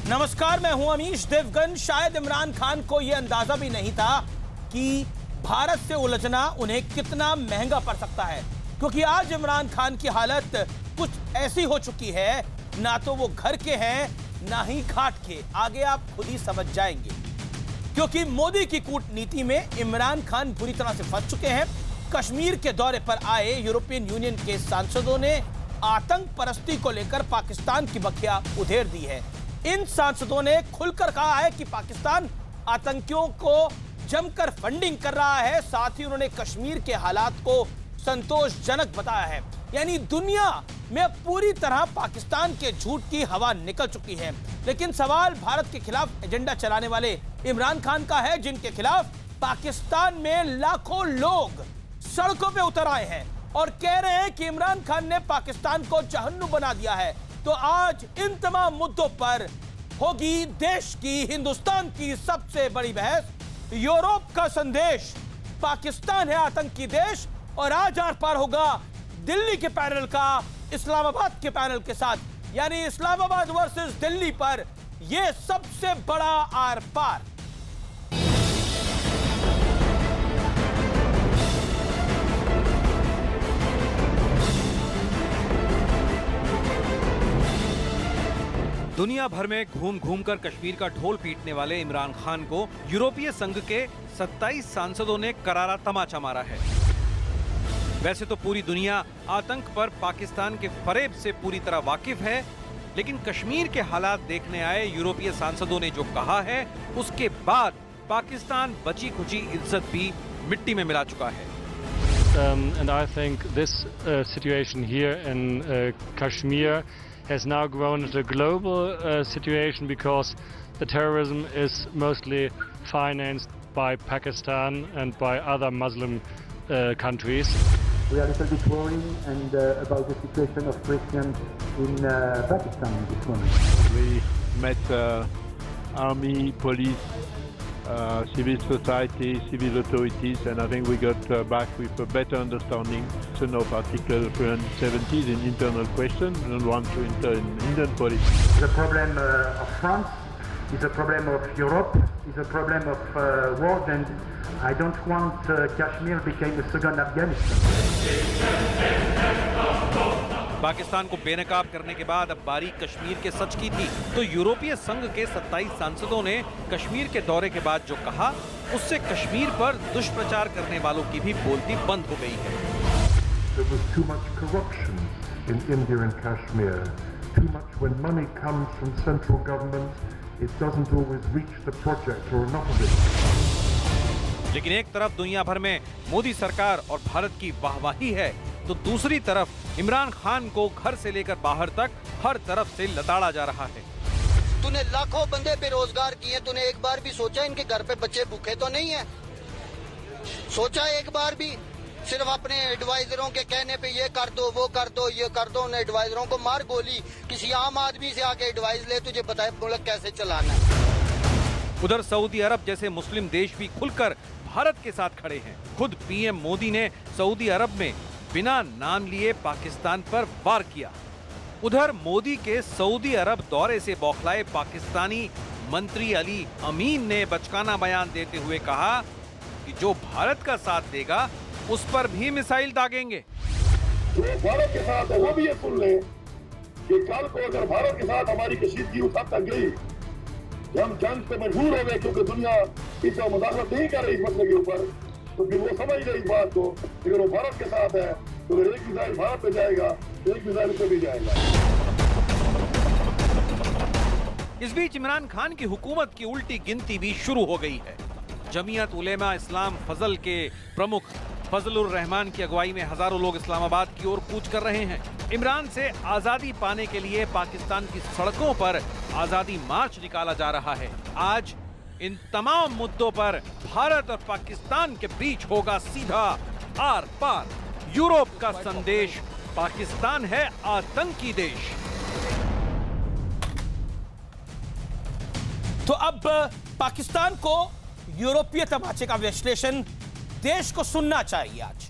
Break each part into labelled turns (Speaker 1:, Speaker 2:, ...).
Speaker 1: नमस्कार, मैं हूं अमीश देवगन। शायद इमरान खान को यह अंदाजा भी नहीं था कि भारत से उलझना उन्हें कितना महंगा पड़ सकता है, क्योंकि आज इमरान खान की हालत कुछ ऐसी हो चुकी है, ना तो वो घर के हैं ना ही घाट के। आगे आप खुद ही समझ जाएंगे, क्योंकि मोदी की कूटनीति में इमरान खान बुरी तरह से फंस चुके हैं। कश्मीर के दौरे पर आए यूरोपियन यूनियन के सांसदों ने आतंक परस्ती को लेकर पाकिस्तान की बखिया उधेड़ दी है। इन सांसदों ने खुलकर कहा है कि पाकिस्तान आतंकियों को जमकर फंडिंग कर रहा है। साथ ही उन्होंने कश्मीर के हालात को संतोषजनक बताया है। यानी दुनिया में पूरी तरह पाकिस्तान के झूठ की हवा निकल चुकी है। लेकिन सवाल भारत के खिलाफ एजेंडा चलाने वाले इमरान खान का है, जिनके खिलाफ पाकिस्तान में लाखों लोग सड़कों पे उतर आए हैं और कह रहे हैं कि इमरान खान ने पाकिस्तान को जहन्नुम बना दिया है। तो आज इन तमाम मुद्दों पर होगी देश की, हिंदुस्तान की सबसे बड़ी बहस। यूरोप का संदेश, पाकिस्तान है आतंकी देश, और आज आर पार होगा दिल्ली के पैनल का इस्लामाबाद के पैनल के साथ। यानी इस्लामाबाद वर्सेस दिल्ली पर यह सबसे बड़ा आर पार।
Speaker 2: दुनिया भर में घूम घूम कर कश्मीर का ढोल पीटने वाले इमरान खान को यूरोपीय संघ के 27 सांसदों ने करारा तमाचा मारा है। वैसे तो पूरी दुनिया आतंक पर पाकिस्तान के फरेब से पूरी तरह वाकिफ है, लेकिन कश्मीर के हालात देखने आए यूरोपीय सांसदों ने जो कहा है, उसके बाद पाकिस्तान बची खुची इज्जत भी मिट्टी में मिला चुका है।
Speaker 3: And I think this situation here in Kashmir has now grown into a global situation because the terrorism is mostly financed by Pakistan and by other Muslim countries.
Speaker 4: We are a little bit worried and about the situation of Christians in Pakistan at this moment.
Speaker 5: We met army, police, civil society, civil authorities, and I think we got back with a better understanding of Article 370 in internal question. We don't want to enter in Indian politics.
Speaker 4: The problem of France is a problem of Europe, is a problem of world, and I don't want Kashmir became a second Afghanistan.
Speaker 2: Pakistan को बेनकाब करने के बाद अब बारी कश्मीर के सच की थी, तो यूरोपीय संघ के 27 सांसदों ने कश्मीर के दौरे के बाद जो कहा, उससे कश्मीर पर दुष्प्रचार करने वालों की भी बोलती बंद हो गई है।
Speaker 6: There was too much corruption in India and Kashmir. Too much when money comes from central government, it doesn't always reach the project or enough of it.
Speaker 2: लेकिन एक तरफ दुनिया भर में मोदी सरकार और भारत की वाहवाही है, तो दूसरी तरफ इमरान खान को घर से लेकर बाहर तक हर तरफ से लताड़ा जा रहा है।
Speaker 7: तूने लाखों बंदे बेरोजगार किए, तूने एक बार भी सोचा इनके घर पे बच्चे भूखे तो नहीं है? सोचा एक बार भी? सिर्फ अपने एडवाइजरों के कहने पे ये कर दो, वो कर दो, ये कर दो। उन एडवाइजरों को मार गोली, किसी आम आदमी से आके एडवाइस ले, तुझे बताए मुल्क कैसे चलाना है।
Speaker 2: उधर सऊदी अरब जैसे मुस्लिम देश भी खुलकर भारत के साथ खड़े हैं। खुद पीएम मोदी ने सऊदी अरब में बिना नाम लिए पाकिस्तान पर वार किया। उधर मोदी के सऊदी अरब दौरे से बौखलाए पाकिस्तानी मंत्री अली अमीन ने बचकाना बयान देते हुए कहा कि जो भारत का साथ देगा उस पर भी मिसाइल दागेंगे।
Speaker 8: जो भारत के साथ है वो भी ये सुन ले कि कल को अगर भारत के साथ हमारी कशीदगी उठा तक गई, हम जंग पे मजबूर हो गए क्योंकि दुनिया इसका मुदाखलत नहीं कर रही इस मसले के ऊपर, तो फिर वो समझ गए इस बात को, अगर वो भारत के साथ है तो अगर एक मिसाइल भारत पे जाएगा, एक मिसाइल पे भी जाएगा।
Speaker 2: इस बीच इमरान खान की हुकूमत की उल्टी गिनती भी शुरू हो गई है। जमीयत उलेमा इस्लाम फजल के प्रमुख फजलुर रहमान की अगुवाई में हजारों लोग इस्लामाबाद की ओर कूच कर रहे हैं। इमरान से आजादी पाने के लिए पाकिस्तान की सड़कों पर आजादी मार्च निकाला जा रहा है। आज इन तमाम मुद्दों पर भारत और पाकिस्तान के बीच होगा सीधा आर पार। यूरोप का संदेश, पाकिस्तान है आतंकी देश।
Speaker 1: तो अब पाकिस्तान को यूरोपीय तमाचे का विश्लेषण देश को सुनना चाहिए। आज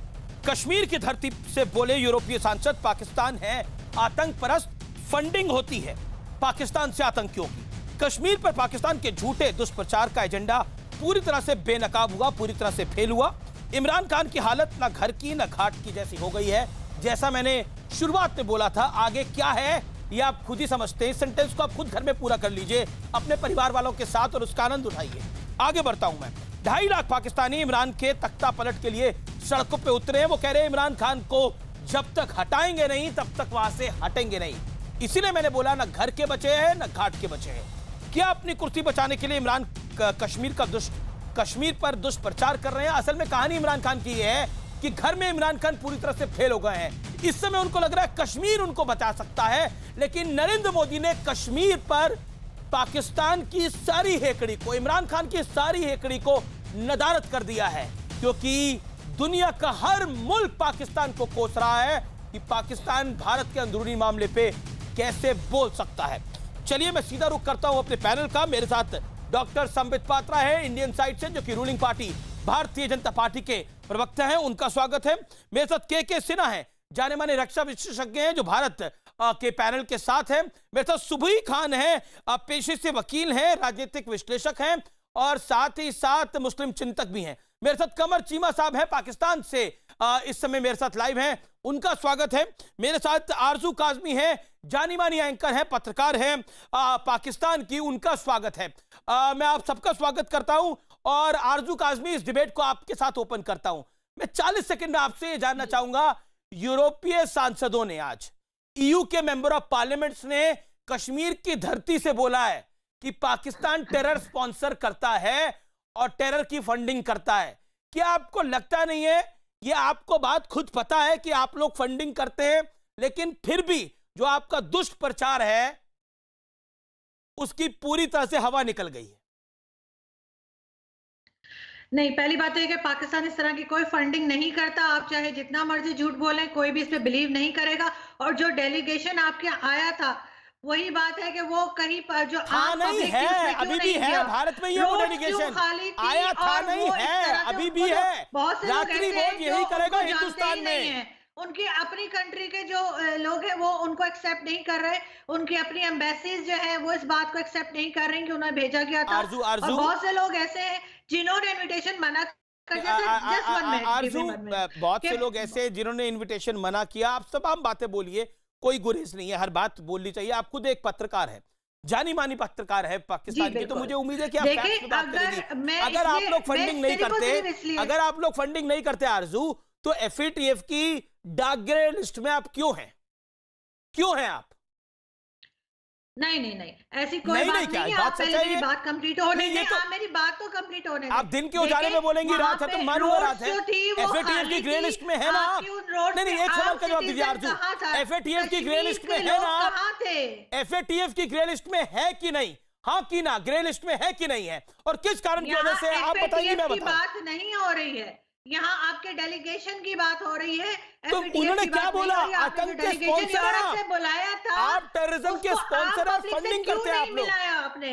Speaker 1: कश्मीर की धरती से बोले यूरोपीय सांसद, पाकिस्तान है आतंक परस्त, फंडिंग होती है पाकिस्तान से आतंकियों की। कश्मीर पर पाकिस्तान के झूठे दुष्प्रचार का एजेंडा पूरी तरह से बेनकाब हुआ, पूरी तरह से फेल हुआ। इमरान खान की हालत ना घर की ना घाट की जैसी हो गई है। जैसा मैंने शुरुआत में बोला था, आगे क्या है ये आप खुद ही समझते हैं। इस सेंटेंस को आप खुद घर में पूरा कर लीजिए अपने परिवार वालों के साथ और उसका आनंद उठाइए। आगे बढ़ता हूं मैं। 2.5 लाख पाकिस्तानी इमरान के तख्ता पलट के लिए सड़कों पे उतरे हैं। वो कह रहे हैं इमरान खान को जब तक हटाएंगे नहीं तब तक वहां से हटेंगे नहीं। इसीलिए मैंने बोला ना घर के बचे हैं ना घाट के बचे हैं। क्या अपनी कुर्सी बचाने के लिए इमरान कश्मीर पर दुष्प्रचार कर रहे हैं? असल में कहानी इमरान खान की है कि घर में इमरान खान पूरी तरह से फेल हो गए हैं। इस समय उनको लग रहा है कश्मीर उनको बचा सकता है, लेकिन नरेंद्र मोदी ने कश्मीर पर पाकिस्तान की सारी हेकड़ी को, इमरान खान की सारी हेकड़ी को नदारद कर दिया है, क्योंकि दुनिया का हर मुल्क पाकिस्तान को कोस रहा है कि पाकिस्तान भारत के अंदरूनी मामले पे कैसे बोल सकता है। चलिए मैं सीधा रुख करता हूं अपने पैनल का। मेरे साथ डॉक्टर संबित पात्रा है इंडियन साइड से, जो कि ruling party Bharatiya Janata party के प्रवक्ता हैं, उनका स्वागत है। मेरे साथ के सिन्हा है, जाने माने रक्षा विशेषज्ञ हैं, जो भारत के पैनल के साथ हैं। मेरे साथ सुबही खान है, पेशे से वकील हैं, राजनीतिक विश्लेषक हैं और साथ ही साथ मुस्लिम चिंतक भी हैं। मेरे साथ कमर चीमा साहब हैं, पाकिस्तान से इस समय मेरे साथ लाइव हैं, उनका स्वागत है। मेरे साथ आरजू काजमी है, जानी मानी एंकर है, पत्रकार है पाकिस्तान की, उनका स्वागत है। मैं आप सबका स्वागत करता हूं और आरजू काजमी इस डिबेट को आपके साथ ओपन करता हूं। मैं 40 सेकंड में आपसे ये जानना चाहूंगा, यूरोपीय सांसदों ने आज, ईयू के मेंबर ऑफ पार्लियामेंट्स ने कश्मीर की धरती से बोला है कि पाकिस्तान टेरर स्पॉन्सर करता है और टेरर की फंडिंग करता है। क्या आपको लगता नहीं है, ये आपको बात खुद पता है कि आप लोग फंडिंग करते हैं, लेकिन फिर भी जो आपका दुष्प्रचार है उसकी पूरी तरह से हवा निकल गई है?
Speaker 9: नहीं, पहली बात तो ये कि पाकिस्तान इस तरह की कोई फंडिंग नहीं करता। आप चाहे जितना मर्जी झूठ बोलें, कोई भी इस पे बिलीव नहीं करेगा। और जो डेलीगेशन आपके आया था, वही बात है कि वो कहीं पर जो
Speaker 1: नहीं है, अभी भी है भारत में, ये वो डेलीगेशन आया था, नहीं है, अभी भी है।
Speaker 9: बहुत से लोग
Speaker 1: यही करेगा हिंदुस्तान में।
Speaker 9: उनकी अपनी कंट्री के जो लोग हैं वो उनको एक्सेप्ट नहीं कर रहे, उनकी अपनी एम्बेसीज जो है वो इस बात को एक्सेप्ट नहीं कर रही कि उन्हें भेजा गया था। और बहुत से लोग ऐसे हैं जिन्होंने इनविटेशन मना कर दिया।
Speaker 1: बहुत से लोग ऐसे जिन्होंने इनविटेशन मना किया। आप सब आम बातें बोलिए, कोई गुरेज नहीं है, हर बात बोलनी चाहिए। आप खुद एक पत्रकार है, जानी मानी पत्रकार है पाकिस्तान की, तो मुझे उम्मीद है कि आप फैक्ट्स पे बात करेंगी। अगर आप लोग फंडिंग नहीं करते, अगर आप लोग फंडिंग नहीं करते आरजू, तो एफएटीएफ की डार्क ग्रे लिस्ट में आप क्यों हैं? क्यों हैं आप?
Speaker 9: नहीं, ऐसी कोई बात नहीं है। आप पहले मेरी बात कंप्लीट होने दें। आप मेरी बात तो कंप्लीट होने दें।
Speaker 1: आप दिन के उजाले में बोलेंगी रात है, तो मानूंगा रात है। एफएटीएफ की ग्रे लिस्ट में है ना आप? नहीं, एक सवाल का जवाब दीजिए आरजू। एफएटीएफ की ग्रे लिस्ट में है ना?
Speaker 9: कहां थे?
Speaker 1: एफएटीएफ की ग्रे लिस्ट में है कि नहीं? हाँ कि ना, ग्रे लिस्ट में है कि नहीं है? और किस कारण की वजह से आप बताइए, मैं बताऊं।
Speaker 9: बात नहीं हो रही है यहाँ, आपके डेलीगेशन की बात हो रही है।
Speaker 1: तो उन्होंने क्या बोला? आतंक के स्पॉन्सर
Speaker 9: से बुलाया था,
Speaker 1: आप टेररिज्म के स्पॉन्सर और फंडिंग करते हैं आप लोग।
Speaker 9: आपने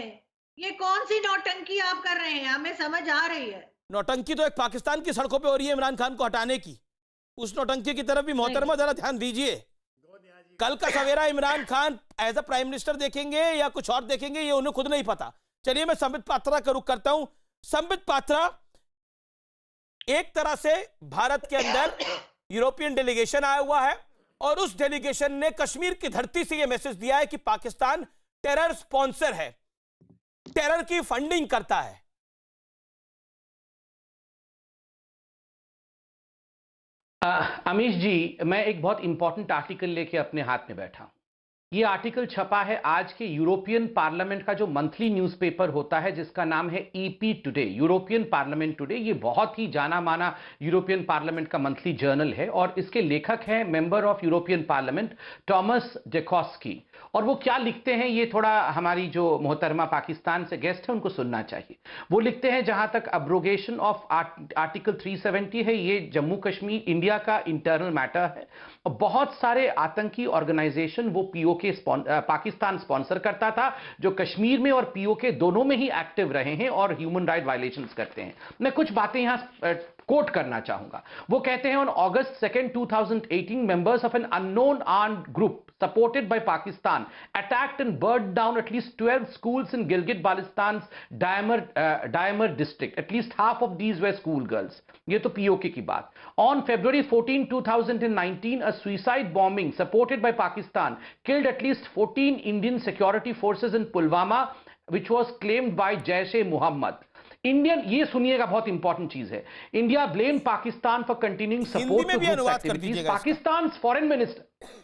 Speaker 9: ये कौन सी नौटंकी आप कर रहे हैं? हमें समझ आ रही है।
Speaker 1: नौटंकी तो एक पाकिस्तान की सड़कों पे हो रही है इमरान खान को हटाने की। उस नौटंकी की तरफ भी मोहतरमा जरा ध्यान दीजिए। कल का सवेरा Imran Khan as a prime minister देखेंगे या कुछ और देखेंगे, ये उन्हें खुद नहीं पता। चलिए मैं संबित पात्रा का रुख करता हूं। संबित पात्रा, एक तरह से भारत के अंदर यूरोपियन डेलीगेशन आया हुआ है और उस डेलीगेशन ने कश्मीर की धरती से यह मैसेज दिया है कि पाकिस्तान टेरर स्पॉन्सर है, टेरर की फंडिंग करता है।
Speaker 10: अमीश जी, मैं एक बहुत इंपॉर्टेंट आर्टिकल लेके अपने हाथ में बैठा हूं। ये आर्टिकल छपा है आज के यूरोपियन पार्लियामेंट का जो मंथली न्यूज़पेपर होता है, जिसका नाम है EP today, European parliament today. ये बहुत ही जाना माना यूरोपियन पार्लियामेंट का मंथली जर्नल है और इसके लेखक हैं member of European parliament Tomas Dekowski. और वो क्या लिखते हैं, ये थोड़ा हमारी जो मोहतरमा पाकिस्तान से गेस्ट है उनको सुनना चाहिए। वो लिखते हैं, जहां तक अब्रोगेशन ऑफ आर्टिकल 370 है, ये जम्मू कश्मीर इंडिया का इंटरनल मैटर है। बहुत सारे आतंकी ऑर्गेनाइजेशन वो पीओके पाकिस्तान स्पॉन्सर करता था, जो कश्मीर में और पीओके दोनों में ही एक्टिव रहे हैं और ह्यूमन राइट वायलेशंस करते हैं। मैं कुछ बातें यहां कोट करना चाहूंगा। वो कहते हैं, on August 2, 2018 members of an unknown armed group supported by Pakistan Pakistan attacked and burned down at least 12 schools in Gilgit-Baltistan's Diamir district. At least half of these were school girls. ये तो POK की बात. On February 14, 2019, a suicide bombing supported by Pakistan killed at least 14 Indian security forces in Pulwama, which was claimed by Jaish-e-Mohammed. Indian, ये सुनिएगा, बहुत important चीज है. India blame Pakistan for continuing support to group activities. Pakistan foreign minister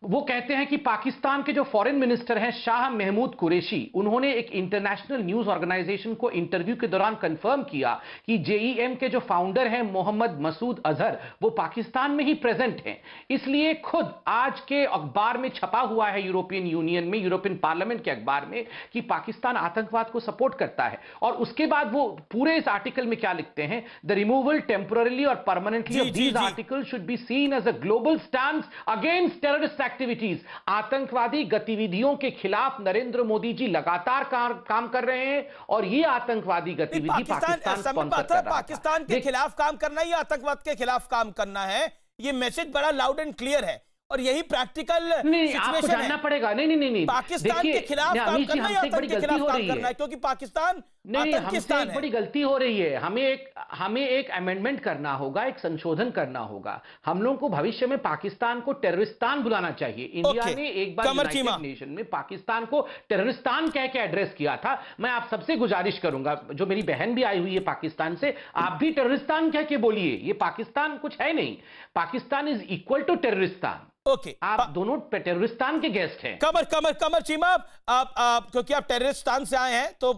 Speaker 10: वो कहते हैं कि पाकिस्तान के जो फॉरेन मिनिस्टर हैं शाह महमूद कुरैशी, उन्होंने एक इंटरनेशनल न्यूज ऑर्गेनाइजेशन को इंटरव्यू के दौरान कंफर्म किया कि जेईएम के जो फाउंडर हैं मोहम्मद मसूद अजहर, वो पाकिस्तान में ही प्रेजेंट हैं. इसलिए खुद आज के अखबार में छपा हुआ है, यूरोपियन यूनियन में, यूरोपियन पार्लियामेंट के अखबार में, कि पाकिस्तान आतंकवाद को सपोर्ट करता है. और उसके बाद वो पूरे इस आर्टिकल में क्या लिखते हैं, द रिमूवल टेम्पोरली और permanently of these article should be seen as a global stand against terrorist activities. आतंकवादी गतिविधियों के खिलाफ नरेंद्र मोदी जी लगातार काम कर रहे हैं और ये आतंकवादी गतिविधि पाकिस्तान स्पॉन्सर कर रहा है.
Speaker 1: पाकिस्तान के खिलाफ काम करना ही आतंकवाद के खिलाफ काम करना है. ये मैसेज बड़ा लाउड एंड क्लियर है और यही प्रैक्टिकल
Speaker 10: आपको जानना पड़ेगा. नहीं,
Speaker 1: पाकिस्तान के खिलाफ काम करना ही आतंक के खिलाफ काम करना है, क्योंकि पाकिस्तान
Speaker 10: हमसे एक बड़ी गलती हो रही है. हमें एक अमेंडमेंट करना होगा, एक संशोधन करना होगा. हम लोगों को भविष्य में पाकिस्तान को टेररिस्तान बुलाना चाहिए. इंडिया ने एक बार यूनाइटेड नेशन में पाकिस्तान को टेररिस्तान कह के एड्रेस किया था. मैं आप सबसे गुजारिश करूंगा, जो मेरी बहन भी आई हुई है पाकिस्तान से, आप भी टेररिस्तान कह के बोलिए. ये पाकिस्तान कुछ है नहीं. Pakistan is equal to Terroristan.
Speaker 1: Okay,
Speaker 10: आप दोनों टेररिस्तान के गेस्ट हैं.
Speaker 1: कमर चीमा, आप क्योंकि आप टेररिस्तान से आए हैं, तो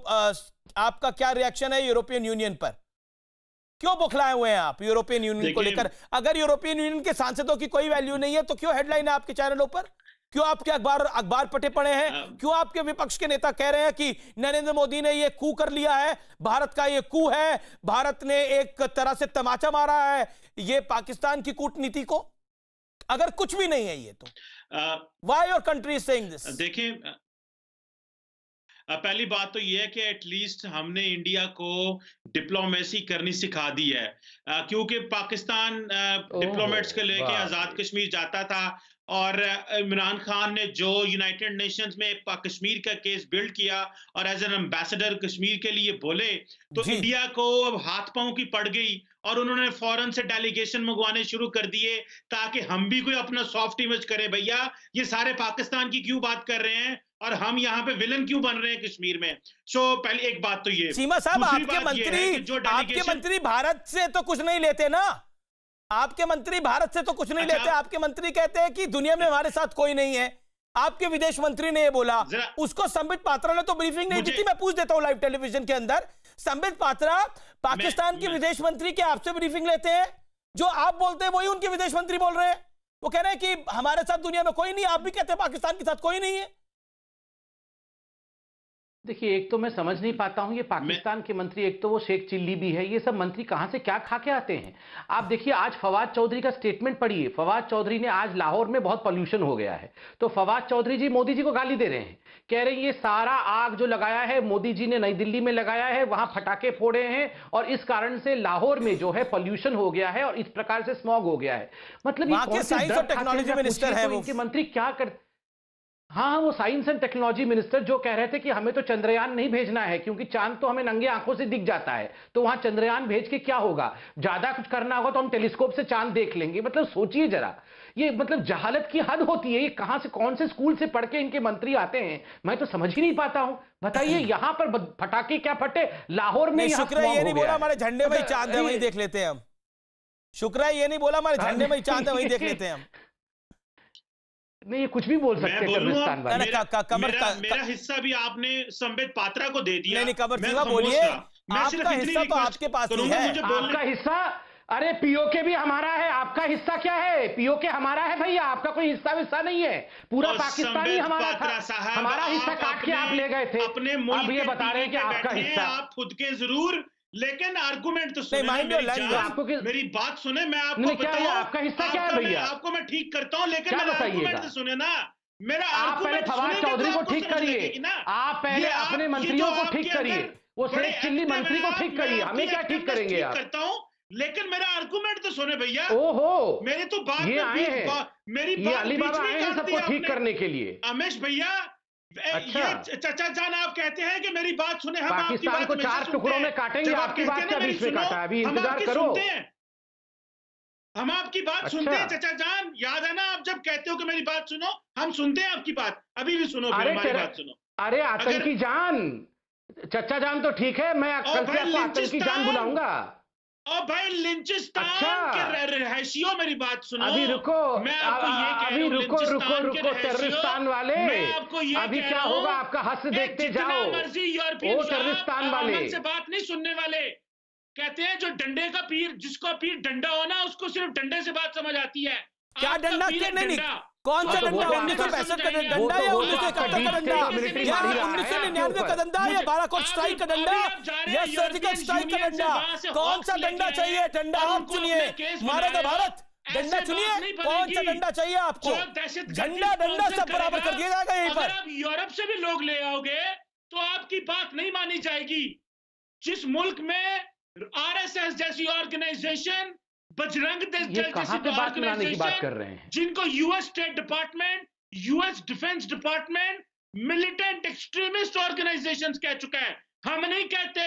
Speaker 1: आपका क्या रिएक्शन है यूरोपियन यूनियन पर? क्यों बौखलाए हुए हैं आप यूरोपियन यूनियन को लेकर? अगर यूरोपियन यूनियन के सांसदों की कोई वैल्यू नहीं है तो क्यों हेडलाइन है आपके चैनलों पर? क्यों आपके अखबार पटे पड़े हैं? क्यों आपके विपक्ष के नेता कह रहे हैं कि नरेंद्र मोदी ने ये कू कर लिया है, भारत का ये कू है, भारत ने एक तरह से तमाचा मारा है ये पाकिस्तान की कूटनीति को? अगर कुछ भी नहीं है ये, तो why your country is saying this?
Speaker 11: देखिए, पहली बात तो यह है कि एटलीस्ट हमने इंडिया को डिप्लोमेसी करनी सिखा दी है, क्योंकि पाकिस्तान डिप्लोमेट्स के लेके आजाद कश्मीर जाता था और इमरान खान ने जो यूनाइटेड नेशंस में कश्मीर का केस बिल्ड किया और एज एन एम्बेसडर कश्मीर के लिए बोले, तो इंडिया को अब हाथ पांव की पड़ गई और उन्होंने फौरन से डेलीगेशन मंगवाने शुरू कर दिए ताकि हम भी कोई अपना सॉफ्ट इमेज करें. भैया, ये सारे पाकिस्तान की क्यों बात कर रहे हैं और हम यहाँ पे विलन क्यों बन रहे हैं कश्मीर में? पहले एक बात तो ये,
Speaker 1: सीमा साहब, आपके मंत्री भारत से तो कुछ नहीं लेते ना. आपके मंत्री भारत से तो कुछ नहीं लेते. आपके मंत्री कहते हैं कि दुनिया में हमारे साथ कोई नहीं है. आपके विदेश मंत्री ने ये बोला. उसको संबित पात्रा ने तो ब्रीफिंग नहीं दी थी. मैं पूछ देता हूं लाइव टेलीविजन के अंदर, संबित पात्रा पाकिस्तान के विदेश मंत्री के आपसे ब्रीफिंग लेते हैं? जो आप बोलते हैं वही उनके विदेश मंत्री बोल रहे हैं. वो कह रहे हैं कि हमारे साथ दुनिया में कोई नहीं. आप भी कहते हैं पाकिस्तान के साथ कोई नहीं है.
Speaker 10: देखिए, एक तो मैं समझ नहीं पाता हूं, ये पाकिस्तान के मंत्री, एक तो वो शेख चिल्ली भी है, ये सब मंत्री कहां से क्या खा के आते हैं? आप देखिए, आज फवाद चौधरी का स्टेटमेंट पढ़िए. फवाद चौधरी ने आज लाहौर में बहुत पॉल्यूशन हो गया है, तो फवाद चौधरी जी मोदी जी को गाली दे रहे हैं. कह रहे हैं ये सारा आग जो लगाया है मोदी जी ने नई दिल्ली में लगाया है, वहां फटाके फोड़े हैं और इस कारण से लाहौर में जो है पॉल्यूशन हो गया है और इस प्रकार से स्मॉग हो गया है. मतलब ये
Speaker 1: साइंस और टेक्नोलॉजी मिनिस्टर है वो.
Speaker 10: इनके मंत्री क्या कर, हाँ, वो साइंस एंड टेक्नोलॉजी मिनिस्टर जो कह रहे थे कि हमें तो चंद्रयान नहीं भेजना है क्योंकि चांद तो हमें नंगे आंखों से दिख जाता है, तो वहां चंद्रयान भेज के क्या होगा? ज्यादा कुछ करना होगा तो हम टेलीस्कोप से चांद देख लेंगे. मतलब सोचिए जरा, ये मतलब जहालत की हद होती है. ये कहां से, कौन से स्कूल से पढ़ के इनके मंत्री आते हैं, मैं तो समझ ही नहीं पाता हूं. बताइए, यहां पर फटाके क्या फटे, लाहौर में?
Speaker 1: शुक्र है ये नहीं बोला हमारे झंडे में ही चांद है, वहीं देख लेते हैं हम. शुक्र है ये नहीं बोला हमारे झंडे में ही चांद है, वहीं देख लेते हैं हम.
Speaker 10: नहीं, ये कुछ भी बोल सकते हैं.
Speaker 11: मेरा हिस्सा भी आपने संबित पात्रा को दे दिया.
Speaker 1: नहीं, कमर सिंह बोलिए, आपका हिस्सा तो आपके पास ही है.
Speaker 10: आपका हिस्सा, अरे पीओके भी हमारा है, आपका हिस्सा क्या है? पीओके हमारा है भैया, आपका कोई हिस्सा विस्सा नहीं है. पूरा पाकिस्तान ही हमारा था. हमारा हिस्सा काट के आप ले गए थे. अब ये बता रहे हैं कि आपका हिस्सा.
Speaker 11: आप खुद के जरूर, लेकिन आर्गुमेंट तो सुने. मेरी बात सुने, मैं आपको बताऊं
Speaker 10: आपका हिस्सा क्या है भैया.
Speaker 11: आपको मैं ठीक करता हूं, लेकिन आर्गुमेंट तो सुने ना. मेरा
Speaker 10: आप पहले फवाद चौधरी को ठीक करिए, आप पहले अपने मंत्रियों को ठीक करिए, वो शेख चिल्ली मंत्री को ठीक करिए. हमें क्या ठीक करेंगे आप?
Speaker 11: करता हूं, लेकिन मेरा आर्गुमेंट तो सुने भैया।
Speaker 10: ओहो,
Speaker 11: मेरी तो बात
Speaker 10: ये आए हैं,
Speaker 11: मेरी
Speaker 10: ये अली बाबा आए हैं सबको ठीक करने के लिए।
Speaker 11: अमेश भैया,
Speaker 10: अच्छा।
Speaker 11: ये चचा जान आप कहते हैं कि मेरी बात सुने, हम आपकी
Speaker 10: पाकिस्तान
Speaker 11: बात
Speaker 10: को 4 टुकड़ों में काटेंगे, आपकी बात क्या बीच में काटा? अभी इंतजार करो,
Speaker 11: हम आपकी बात सुनते हैं चचा जान। याद है ना, आप जब कहते हो कि मेरी बात सुनो, हम सुनते हैं आपकी बात। अभी भी सुनो, फिर हमारी बात सुनो।
Speaker 10: अरे आतंकी जान, चचा जान तो ठीक है, मैं कल से आपको आतंकी जान बुलाऊंगा।
Speaker 11: और भाई लिंचिस्तान के रहशियों, मेरी बात सुनो।
Speaker 10: अभी रुको,
Speaker 11: मैं आपको ये कह रहा हूं,
Speaker 10: रुको टेररिस्तान वाले, अभी क्या होगा आपका हंस देखते जाओ।
Speaker 11: मर्जी यूरोपियन
Speaker 10: टेररिस्तान वाले
Speaker 11: से बात नहीं सुनने वाले। कहते हैं जो डंडे का पीर, जिसको पीर डंडा हो ना, उसको सिर्फ डंडे से बात समझ आती है।
Speaker 1: क्या डंडा? क्या नहीं, कौन सा डंडा? 1965 का डंडा या 1971 का डंडा या 1999 का डंडा या बालाकोट स्ट्राइक का डंडा या सर्जिकल स्ट्राइक का डंडा? कौन सा डंडा चाहिए? डंडा आप चुनिए, मारेगा भारत। डंडा चुनिए, कौन सा डंडा चाहिए आपको? झंडा डंडा सब बराबर कर दिया जाएगा यहीं पर।
Speaker 11: आप यूरोप से भी लोग ले आओगे तो आपकी बात नहीं मानी जाएगी। जिस मुल्क में आरएसएस जैसी ऑर्गेनाइजेशन, बजरंग दल जैसी ऑर्गेनाइजेशन, जिनको US state department, US defence department militant extremist organisations कह चुका है। हम नहीं कहते।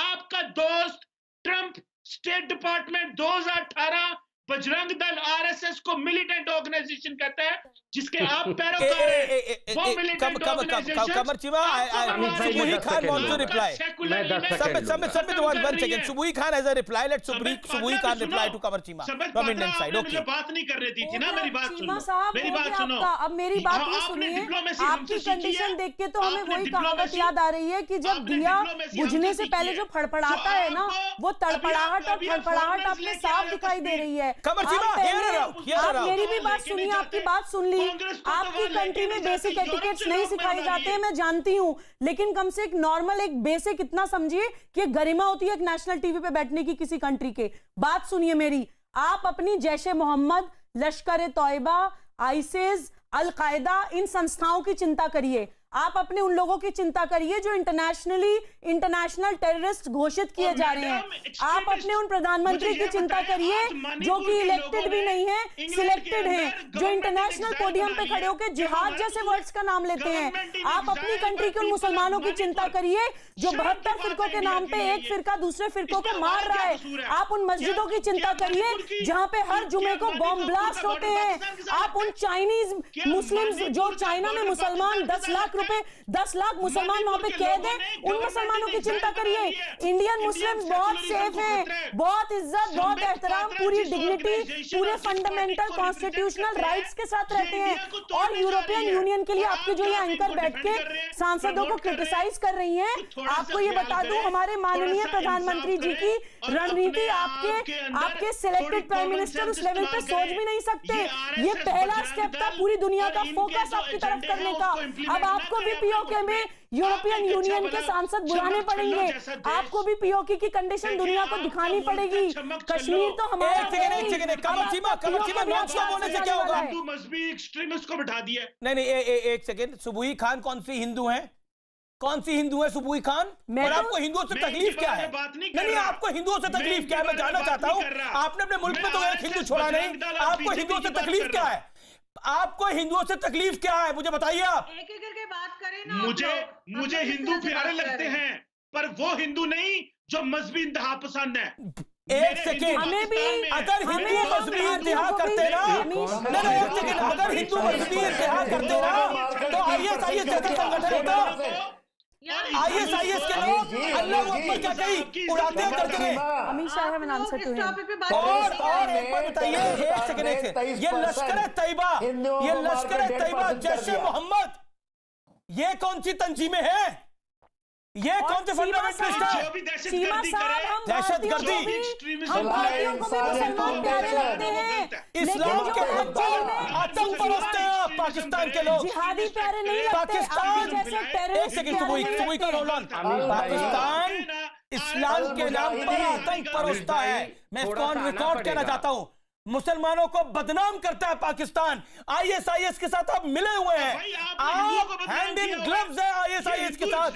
Speaker 11: आपका दोस्त Trump state department 2018 Bajrang Dal RSS को मिलिटेंट ऑर्गेनाइजेशन कहता है, जिसके आप पैरोकार हैं। वो militant organisation.
Speaker 1: Qamar Cheema, Subuhi Khan wants to reply. Submit one second. Subuhi Khan has a reply. Let Subuhi Khan reply to Qamar Cheema from Indian side. Okay.
Speaker 11: बात नहीं कर रही थी ना, मेरी बात सुनो, मेरी बात सुनो।
Speaker 12: अब मेरी बात ये सुनिए, आपकी कंडीशन देख के तो हमें वही कहावत याद आ रही है कि जब दिया बुझने से पहले जो फड़फड़ाता है ना, वो तड़पड़ाहट और फड़फड़ाहट आपने साफ दिखाई दे रही है। आप मेरी भी बात सुनिए, आपकी बात सुन ली। आपकी कंट्री में बेसिक एटिकेट्स नहीं सिखाए जाते हैं, मैं जानती हूं, लेकिन कम से एक नॉर्मल, एक बेसिक इतना समझिए कि गरिमा होती है एक नेशनल टीवी पे बैठने की किसी कंट्री के। बात सुनिए मेरी, आप अपनी जैशे मोहम्मद, लश्कर तौयबा, आईसिस, अल कायदा, इन संस्थाओं की चिंता करिए। आप अपने उन लोगों की चिंता करिए जो इंटरनेशनल टेररिस्ट घोषित किए जा रहे हैं। आप अपने उन प्रधानमंत्री की चिंता करिए जो कि इलेक्टेड भी नहीं है, सिलेक्टेड हैं, जो इंटरनेशनल पोडियम पे खड़े होकर जिहाद जैसे वर्ड्स का नाम लेते हैं। आप अपनी कंट्री के उन मुसलमानों की चिंता करिए जो 72 फिरकों के नाम पे एक फिरका दूसरे फिरकों को मार रहा है। आप उन मस्जिदों की चिंता करिए जहां पे हर जुमे को बॉम्ब ब्लास्ट होते हैं। आप उन चाइनीज मुस्लिम, जो चाइना में मुसलमान 10 लाख मुसलमान वहां पे कैद हैं, उन मुसलमानों की चिंता करिए। इंडियन मुस्लिम्स बहुत सेफ हैं, बहुत इज्जत, बहुत एहतराम, पूरी डिग्निटी, पूरे फंडामेंटल कॉन्स्टिट्यूशनल राइट्स के साथ रहते हैं। और यूरोपियन यूनियन के लिए आपके जो ये एंकर बैठ के सांसदों को क्रिटिसाइज कर रही हैं, आपको ये बता दूं, हमारे माननीय प्रधानमंत्री जी की रणनीति आपके सिलेक्टेड प्राइम मिनिस्टर उस लेवल पे सोच भी नहीं सकते। ये पहला स्टेप था पूरी दुनिया का फोकस आपकी तरफ करने का। अब आपको भी पीओके में यूरोपियन यूनियन के सांसद बुलाने पड़ेंगे, आपको भी पीओके की कंडीशन दुनिया को दिखानी पड़ेगी। कश्मीर तो हमारा
Speaker 1: क्या होगा?
Speaker 11: एक्सट्रीमिस्ट को बिठा दिया।
Speaker 1: नहीं, एक सेकेंड, सुबुही खान कौन सी हिंदू है? कौन सी हिंदू है सुबुही खान? और आपको हिंदुओं से तकलीफ क्या है? नहीं, आपको हिंदुओं से तकलीफ क्या है? मैं जानना चाहता हूँ। आपने अपने मुल्क में तो एक हिंदू छोड़ा नहीं, आपको हिंदुओं से तकलीफ क्या है? आपको हिंदुओं से तकलीफ क्या है, मुझे बताइए। आप
Speaker 9: एक एक करके बात करें ना।
Speaker 11: मुझे हिंदू प्यारे लगते हैं, पर वो हिंदू नहीं जो मजहबी इंतहा पसंद है।
Speaker 1: एक सेकेंड, अगर हिंदू मजहबी इंतहा करते ना, एक सेकेंड, अगर हिंदू मजहबी इंतहा करते ना, तो आईएसआईएस जैसा संगठन होता। आईएसआईएस के लोग अल्लाह अकबर क्या कही उड़ाते हैं, करते हैं।
Speaker 12: अमित शाह है आंसर टू हिम।
Speaker 1: और एक बात बताइए, एक सेकेंड, ये लश्कर तैयबा, जैशे मोहम्मद, ये कौन सी तंजीमें हैं? ये कौन से फंडामेंटलिस्ट है? दहशतगर्दी, इस्लाम के आतंक परस्त हैं पाकिस्तान के लोग।
Speaker 12: जिहादी प्यारे नहीं लगते,
Speaker 1: पाकिस्तान, एक सेकंड, सुबुही का रोलन, पाकिस्तान इस्लाम के नाम पर आतंक परोसता है। मैं इसको ऑन रिकॉर्ड कहना चाहता हूं। मुसलमानों को बदनाम करता है पाकिस्तान। आईएसआईएस के साथ आप मिले हुए हैं, आप हैंड इन ग्लव्स है आईएसआईएस के साथ।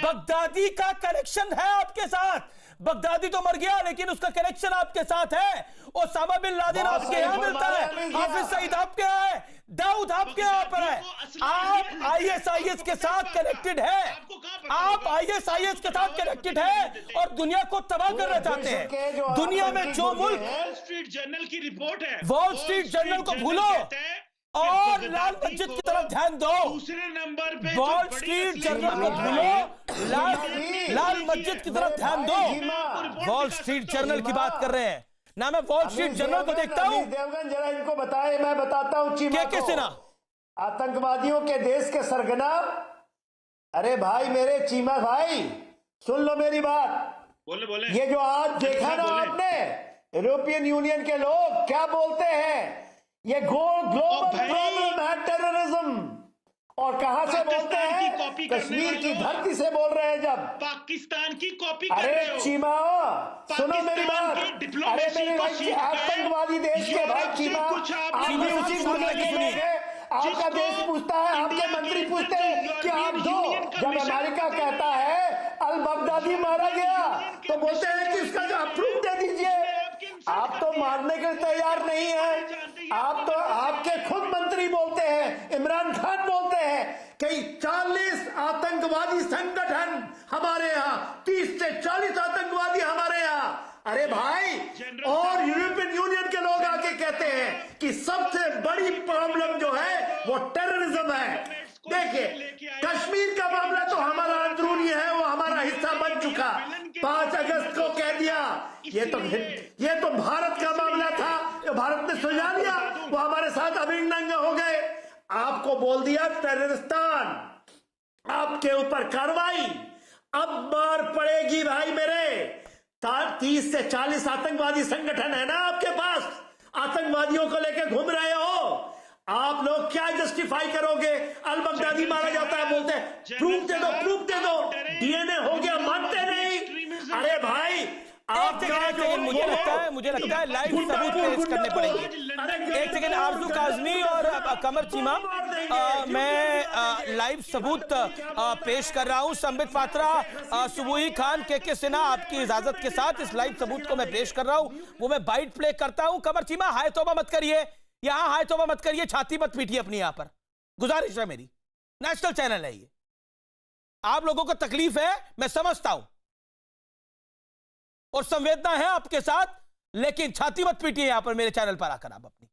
Speaker 1: बगदादी का कनेक्शन है आपके साथ। बगदादी तो मर गया लेकिन उसका कनेक्शन आपके साथ है। ओसामा बिन लादेन आपके यहाँ मिलता है, हाफिज सईद आपके यहाँ है, दाऊद आपके यहाँ पर है। आप ISIS के साथ कनेक्टेड है, आप ISIS के साथ कनेक्टेड है और दुनिया को तबाह करना चाहते हैं। दुनिया में जो मुल्क,
Speaker 11: वॉल स्ट्रीट जर्नल की रिपोर्ट है,
Speaker 1: वॉल स्ट्रीट जर्नल को भूलो और लाल मस्जिद की तरफ ध्यान दो।
Speaker 11: दूसरे नंबर पे
Speaker 1: वॉल स्ट्रीट जर्नल को भूलो, लाल मस्जिद की तरफ ध्यान दो। वॉल स्ट्रीट जर्नल की बात कर रहे हैं ना, मैं वॉल स्ट्रीट जर्नल को देखता हूं।
Speaker 13: देवगन जरा इनको बताए, मैं बताता हूं चीमा को।
Speaker 1: सिन्हा
Speaker 13: आतंकवादियों के देश के सरगना, अरे भाई मेरे चीमा भाई सुन लो मेरी बात।
Speaker 11: बोले
Speaker 13: ये जो आज देखा ना आपने, यूरोपियन यूनियन के लोग क्या बोलते हैं, ये ग्लोबल प्रॉब्लम है टेररिज्म, और कहां से बोलते हैं, कश्मीर की धरती से बोल रहे हैं। जब
Speaker 11: पाकिस्तान की कॉपी कर रहे हो।
Speaker 13: अरे चीमा सुनो मेरी बात, अरे मेरे भाई आतंकवादी देश के भाई चीमा, आप भी उसी गुर्गे के लोग हैं। आपका देश पूछता है, आपके मंत्री पूछते हैं कि आप दो, जब अमेरिका कहता है अल बगदादी मारा गया तो बोलते हैं कि उसका जो प्रूफ दे दीजिए। आप तो मारने के लिए तैयार नहीं है। आप तो, आपके खुद मंत्री बोलते हैं, इमरान खान बोलते हैं कि 40 आतंकवादी संगठन हमारे यहाँ, 30 से 40 आतंकवादी हमारे यहाँ। अरे भाई, और यूरोपियन यूनियन के लोग आके कहते हैं कि सबसे बड़ी प्रॉब्लम जो है वो टेररिज्म है। देखिए, कश्मीर का मामला तो हमारा अंदरूनी है, वो हमारा हिस्सा बन चुका। 5 अगस्त को कह दिया, ये तो भारत का मामला था, ये भारत ने सुलझा लिया, वो हमारे साथ अभिन्न अंग हो गए। आपको बोल दिया टेररिस्तान, आपके ऊपर कार्रवाई। अब मार पड़ेगी भाई मेरे। 30 से 40 आतंकवादी संगठन है ना आपके पास, आतंकवादियों को लेकर घूम रहे हो। आप लोग क्या जस्टिफाई करोगे? अल बगदादी मारा जाता है, बोलते हैं प्रूफ दे दो, प्रूफ दे दो, डीएनए हो गया, मानते नहीं। अरे भाई
Speaker 1: मुझे लगता है लाइव सबूत पेश करने पड़ेंगे। एक सेकंड, आरजू काजमी और कमर चीमा, मैं लाइव सबूत पेश कर रहा हूं। संबित पात्रा, सुबुही खान, के सिन्हा, आपकी इजाजत के साथ इस लाइव सबूत को मैं पेश कर रहा हूं, वो मैं बाइट प्ले करता हूं। कमर चीमा, हाय तौबा मत करिए, यहां हाय तौबा मत करिए, छाती मत पीटिए अपनी, यहां पर गुजारिश है मेरी। नेशनल चैनल है ये, आप लोगों को तकलीफ है, मैं समझता हूं और संवेदना है आपके साथ, लेकिन छाती मत पीटिए यहां पर मेरे चैनल पर आकर। आप अपनी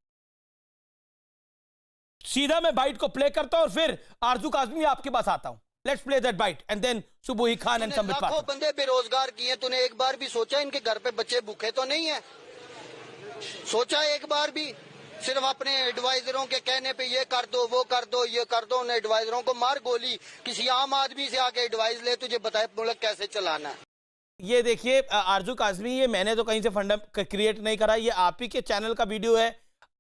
Speaker 1: सीधा मैं बाइट को प्ले करता हूं और फिर आरजू काज़मी आपके पास आता हूं। Let's play that bite and then Subuhi Khan and Sambit Patra.
Speaker 7: लाखों बंदे बेरोजगार किए, तूने एक बार भी सोचा इनके घर पे बच्चे भूखे तो नहीं है? सोचा एक बार भी? सिर्फ अपने एडवाइजरों के कहने पे ये कर दो, वो कर दो, ये कर दो। उन एडवाइजरों को मार गोली, किसी आम आदमी से आके एडवाइस ले, तुझे बताए मुल्क कैसे चलाना है।
Speaker 1: ये देखिए आरजू काज़मी, ये मैंने तो कहीं से फंड क्रिएट नहीं करा, ये आप ही के चैनल का वीडियो है।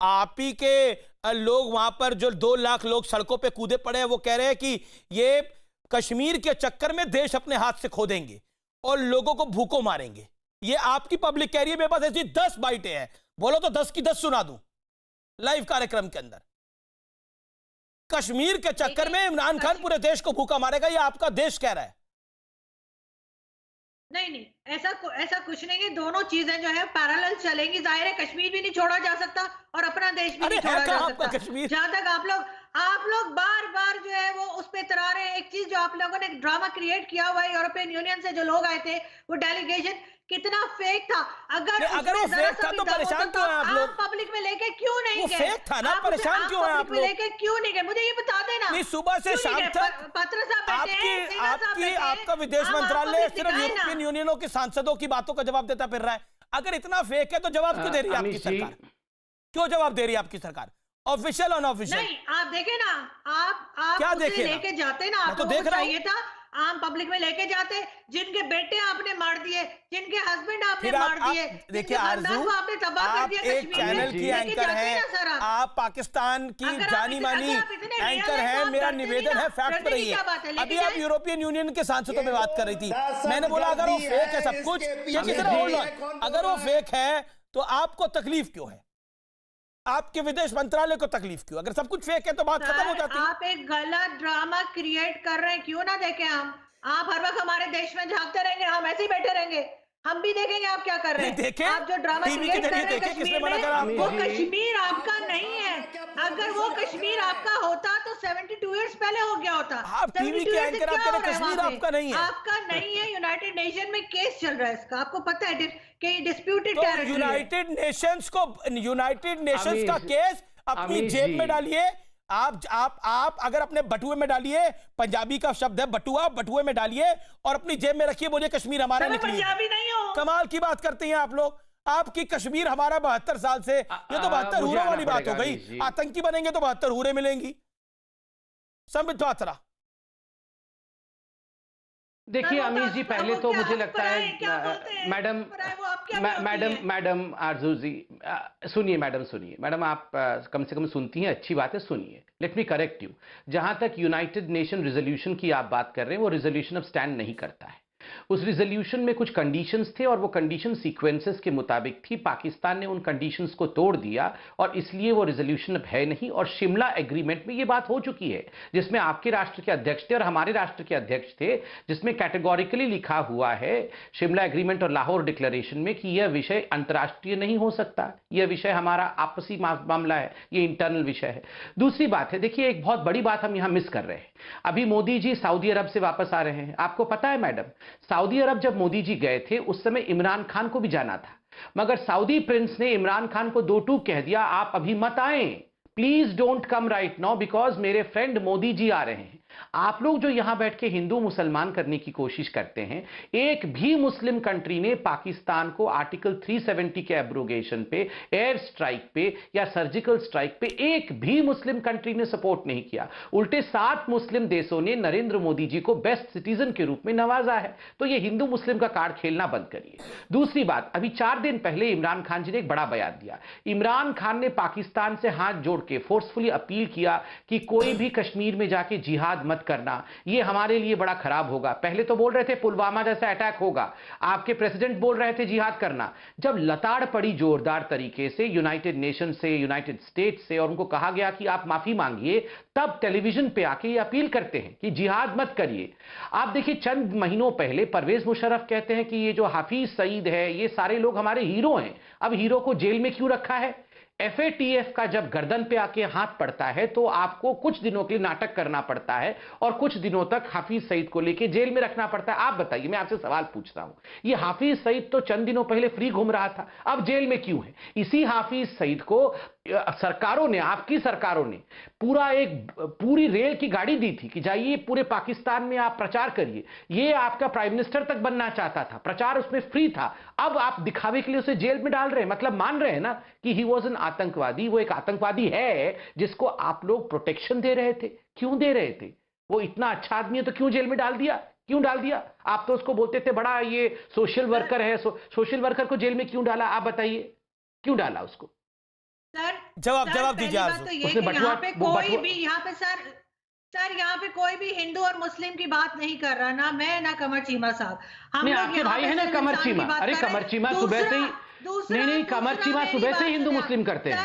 Speaker 1: आप ही के लोग वहां पर जो 2 लाख लोग सड़कों पे कूदे पड़े हैं, वो कह रहे हैं कि ये कश्मीर के चक्कर में देश अपने हाथ से खो देंगे और लोगों को भूखों मारेंगे। ये आपकी पब्लिक कह रही है। मेरे पास ऐसी 10 बाइटें हैं, बोलो तो 10 की 10 सुना दूं लाइव कार्यक्रम के अंदर। कश्मीर के चक्कर में इमरान खान पूरे देश को भूखा मारेगा, ये आपका देश कह रहा है।
Speaker 9: नहीं, ऐसा कुछ नहीं है। दोनों चीजें जो है पैरेलल चलेंगी। जाहिर है कश्मीर भी नहीं छोड़ा जा सकता और अपना देश भी नहीं छोड़ा जा सकता। जहां तक आप लोग बार बार जो है वो उस पे इतरा रहे हैं। एक चीज जो आप लोगों ने ड्रामा क्रिएट किया हुआ है, यूरोपियन यूनियन से जो लोग आए थे, वो डेलीगेशन कितना फेक था। अगर वो फेक था तो परेशान क्यों हैं आप लोग? पब्लिक में लेके क्यों नहीं गए?
Speaker 1: फेक था ना, परेशान क्यों हैं आप लोग?
Speaker 9: लेके क्यों नहीं गए? मुझे ये बता देना।
Speaker 1: नहीं, सुबह से शाम तक आपका विदेश मंत्रालय सिर्फ यूरोपियन यूनियनों के सांसदों की बातों का जवाब देता फिर रहा है। अगर इतना फेक है तो जवाब क्यों दे रही है आपकी सरकार? क्यों जवाब दे रही है आपकी सरकार? Official unofficial?
Speaker 9: नहीं, आप देखे ना, आप
Speaker 1: क्या देखे?
Speaker 9: लेके जाते ना, आपको
Speaker 1: देख रहा
Speaker 9: चाहिए था आम पब्लिक में लेके जाते। जिनके बेटे आपने मार दिए, जिनके हस्बैंड आपने मार दिए,
Speaker 1: देखिए आरजू, आप एक चैनल की एंकर हैं, आप पाकिस्तान की जानी मानी एंकर हैं। मेरा निवेदन है फैक्ट पर रहिए। अभी आप यूरोपियन यूनियन के सांसदों में बात कर रही थी, मैंने बोला अगर वो फेक है सब कुछ, अगर वो फेक है तो आपको तकलीफ क्यों है? आपके विदेश मंत्रालय को तकलीफ क्यों? अगर सब कुछ फेक है तो बात खत्म हो जाती है।
Speaker 9: आप एक गलत ड्रामा क्रिएट कर रहे हैं, क्यों ना देखें हम? आप हर वक्त हमारे देश में झांकते रहेंगे, हम ऐसे ही बैठे रहेंगे? हम भी देखेंगे आप क्या कर रहे हैं। आप जो ड्रामा क्रिएट कर रहे हैं कश्मीर में, वो कश्मीर आपका नहीं है। अगर वो कश्मीर आपका होता तो 72 ईयर्स पहले हो गया होता।
Speaker 1: आप टीवी के एंकर, आप कश्मीर आपका नहीं है।
Speaker 9: आपका नहीं है। यूनाइटेड नेशन में केस चल रहा है इसका, आपको पता है कि डिस्प्यूटेड टेरिटरी।
Speaker 1: यूनाइटेड नेशंस का केस अपनी जेब में डालिए। आप अगर अपने बटुए में डालिए, पंजाबी का शब्द है बटुआ, बटुए में डालिए और अपनी जेब में रखिए, बोलिए कश्मीर हमारा निकलिए।
Speaker 9: पंजाबी नहीं हो।
Speaker 1: कमाल की बात करते हैं आप लोग। आपकी कश्मीर हमारा 72 साल से, ये तो 72 हुरों वाली बात हो गई। आतंकी बनेंगे तो 72 हुरें मिलेंगी। संबित पात्रा,
Speaker 10: देखिए अमीश जी, पहले तो मुझे लगता है मैडम आरजू जी, सुनिए मैडम, आप कम से कम सुनती हैं, अच्छी बात है, सुनिए। Let me correct you. जहां तक यूनाइटेड नेशन रिजोल्यूशन की आप बात कर रहे हैं, वो रिजोल्यूशन अब स्टैंड नहीं करता है। उस रिजोल्यूशन में कुछ कंडीशंस थे और वो कंडीशन सीक्वेंसेस के मुताबिक थी। पाकिस्तान ने उन कंडीशंस को तोड़ दिया और इसलिए वो रिजोल्यूशन अब है नहीं। और शिमला एग्रीमेंट में ये बात हो चुकी है, जिसमें आपके राष्ट्र के अध्यक्ष थे और हमारे राष्ट्र के अध्यक्ष थे, जिसमें कैटेगोरिकली लिखा हुआ है शिमला एग्रीमेंट और लाहौर डिक्लेरेशन में कि यह विषय अंतर्राष्ट्रीय नहीं हो सकता, यह विषय हमारा आपसी मामला है, ये इंटरनल विषय है। दूसरी बात है, देखिए एक बहुत बड़ी बात हम यहां मिस कर रहे हैं। अभी मोदी जी सऊदी अरब से वापस आ रहे हैं। आपको पता है मैडम, सऊदी अरब जब मोदी जी गए थे उस समय इमरान खान को भी जाना था, मगर सऊदी प्रिंस ने इमरान खान को दो टूक कह दिया, आप अभी मत आए, please don't come right now because मेरे फ्रेंड मोदी जी आ रहे हैं। आप लोग जो यहां बैठ के हिंदू मुसलमान करने की कोशिश करते हैं, एक भी मुस्लिम कंट्री ने पाकिस्तान को आर्टिकल 370 के एब्रोगेशन पे, एयर स्ट्राइक पे या सर्जिकल स्ट्राइक पे एक भी मुस्लिम कंट्री ने सपोर्ट नहीं किया। उल्टे 7 मुस्लिम देशों ने नरेंद्र मोदी जी को बेस्ट सिटीजन के रूप में नवाजा है। तो ये हिंदू मुस्लिम का कार्ड खेलना बंद करिए। दूसरी बात, अभी 4 दिन पहले इमरान खान जी ने एक बड़ा बयान दिया। इमरान खान ने पाकिस्तान से हाथ जोड़ के फोर्सफुली अपील किया कि कोई भी कश्मीर में जाके जिहाद मत करना, ये हमारे लिए बड़ा खराब होगा। पहले तो बोल रहे थे पुलवामा जैसा अटैक होगा, आपके प्रेसिडेंट बोल रहे थे जिहाद करना। जब लताड़ पड़ी जोरदार तरीके से यूनाइटेड नेशन से, यूनाइटेड स्टेट्स से, और उनको कहा गया कि आप माफी मांगिए, तब टेलीविजन पे आके ये अपील करते हैं कि जिहाद मत करिए। आप देखिए, चंद महीनों पहले परवेज मुशर्रफ कहते हैं कि ये जो हाफिज सईद है, ये सारे लोग हमारे हीरो हैं। अब हीरो को जेल में क्यों रखा है? FATF का जब गर्दन पे आके हाथ पड़ता है तो आपको कुछ दिनों के लिए नाटक करना पड़ता है और कुछ दिनों तक हाफिज सईद को लेके जेल में रखना पड़ता है। आप बताइए, मैं आपसे सवाल पूछता हूं, ये हाफिज सईद तो चंद दिनों पहले फ्री घूम रहा था, अब जेल में क्यों है? इसी हाफिज सईद को सरकारों ने, आपकी सरकारों ने पूरी रेल की गाड़ी दी थी कि जाइए पूरे पाकिस्तान में आप प्रचार करिए। ये आपका प्राइम मिनिस्टर तक बनना चाहता था, प्रचार उसमें फ्री था। अब आप दिखावे के लिए उसे जेल में डाल रहे हैं, मतलब मान रहे हैं ना कि ही वॉज एन आतंकवादी। वो एक आतंकवादी है जिसको आप लोग प्रोटेक्शन दे रहे थे। क्यों दे रहे थे? वो इतना अच्छा आदमी है तो क्यों जेल में डाल दिया? क्यों डाल दिया? आप तो उसको बोलते थे बड़ा ये सोशल वर्कर है, सोशल वर्कर को जेल में क्यों डाला? आप बताइए क्यों डाला उसको?
Speaker 9: सर
Speaker 1: जवाब दीजिए।
Speaker 9: तो ये कि यहाँ पे कोई भी, यहाँ पे सर यहाँ पे कोई भी हिंदू और मुस्लिम की बात नहीं कर रहा, ना मैं ना कमर चीमा साहब। हम
Speaker 10: आपके भाई है ना कमर चीमा? अरे कमर चीमा सुबह से ही, नहीं कमर चीमा सुबह से हिंदू मुस्लिम करते हैं।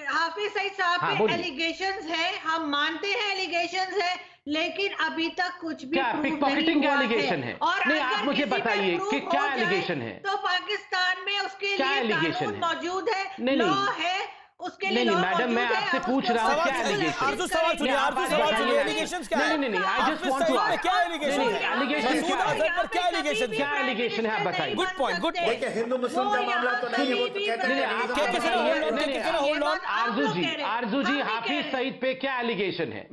Speaker 9: हाफिज सईद साहब पे एलिगेशंस है, हम मानते हैं एलिगेशंस है, लेकिन अभी तक कुछ भी
Speaker 10: पिक पॉकेटिंग का एलिगेशन है।
Speaker 9: और
Speaker 10: नहीं, आप मुझे बताइए कि क्या एलिगेशन है?
Speaker 9: तो पाकिस्तान में उसके लिए कानून मौजूद है, लॉ है, उसके लिए
Speaker 10: नहीं मैडम, मैं आपसे पूछ रहा हूँ क्या एलिगेशन?
Speaker 1: नहीं,
Speaker 10: I just want to ask
Speaker 1: क्या एलिगेशन
Speaker 10: क्या एलिगेशन है, आप बताइए।
Speaker 1: Good point.
Speaker 13: हिंदू मुस्लिम का मामला तो नहीं है, वो तो
Speaker 10: आरजू जी हाफिज सईद पे क्या एलिगेशन है?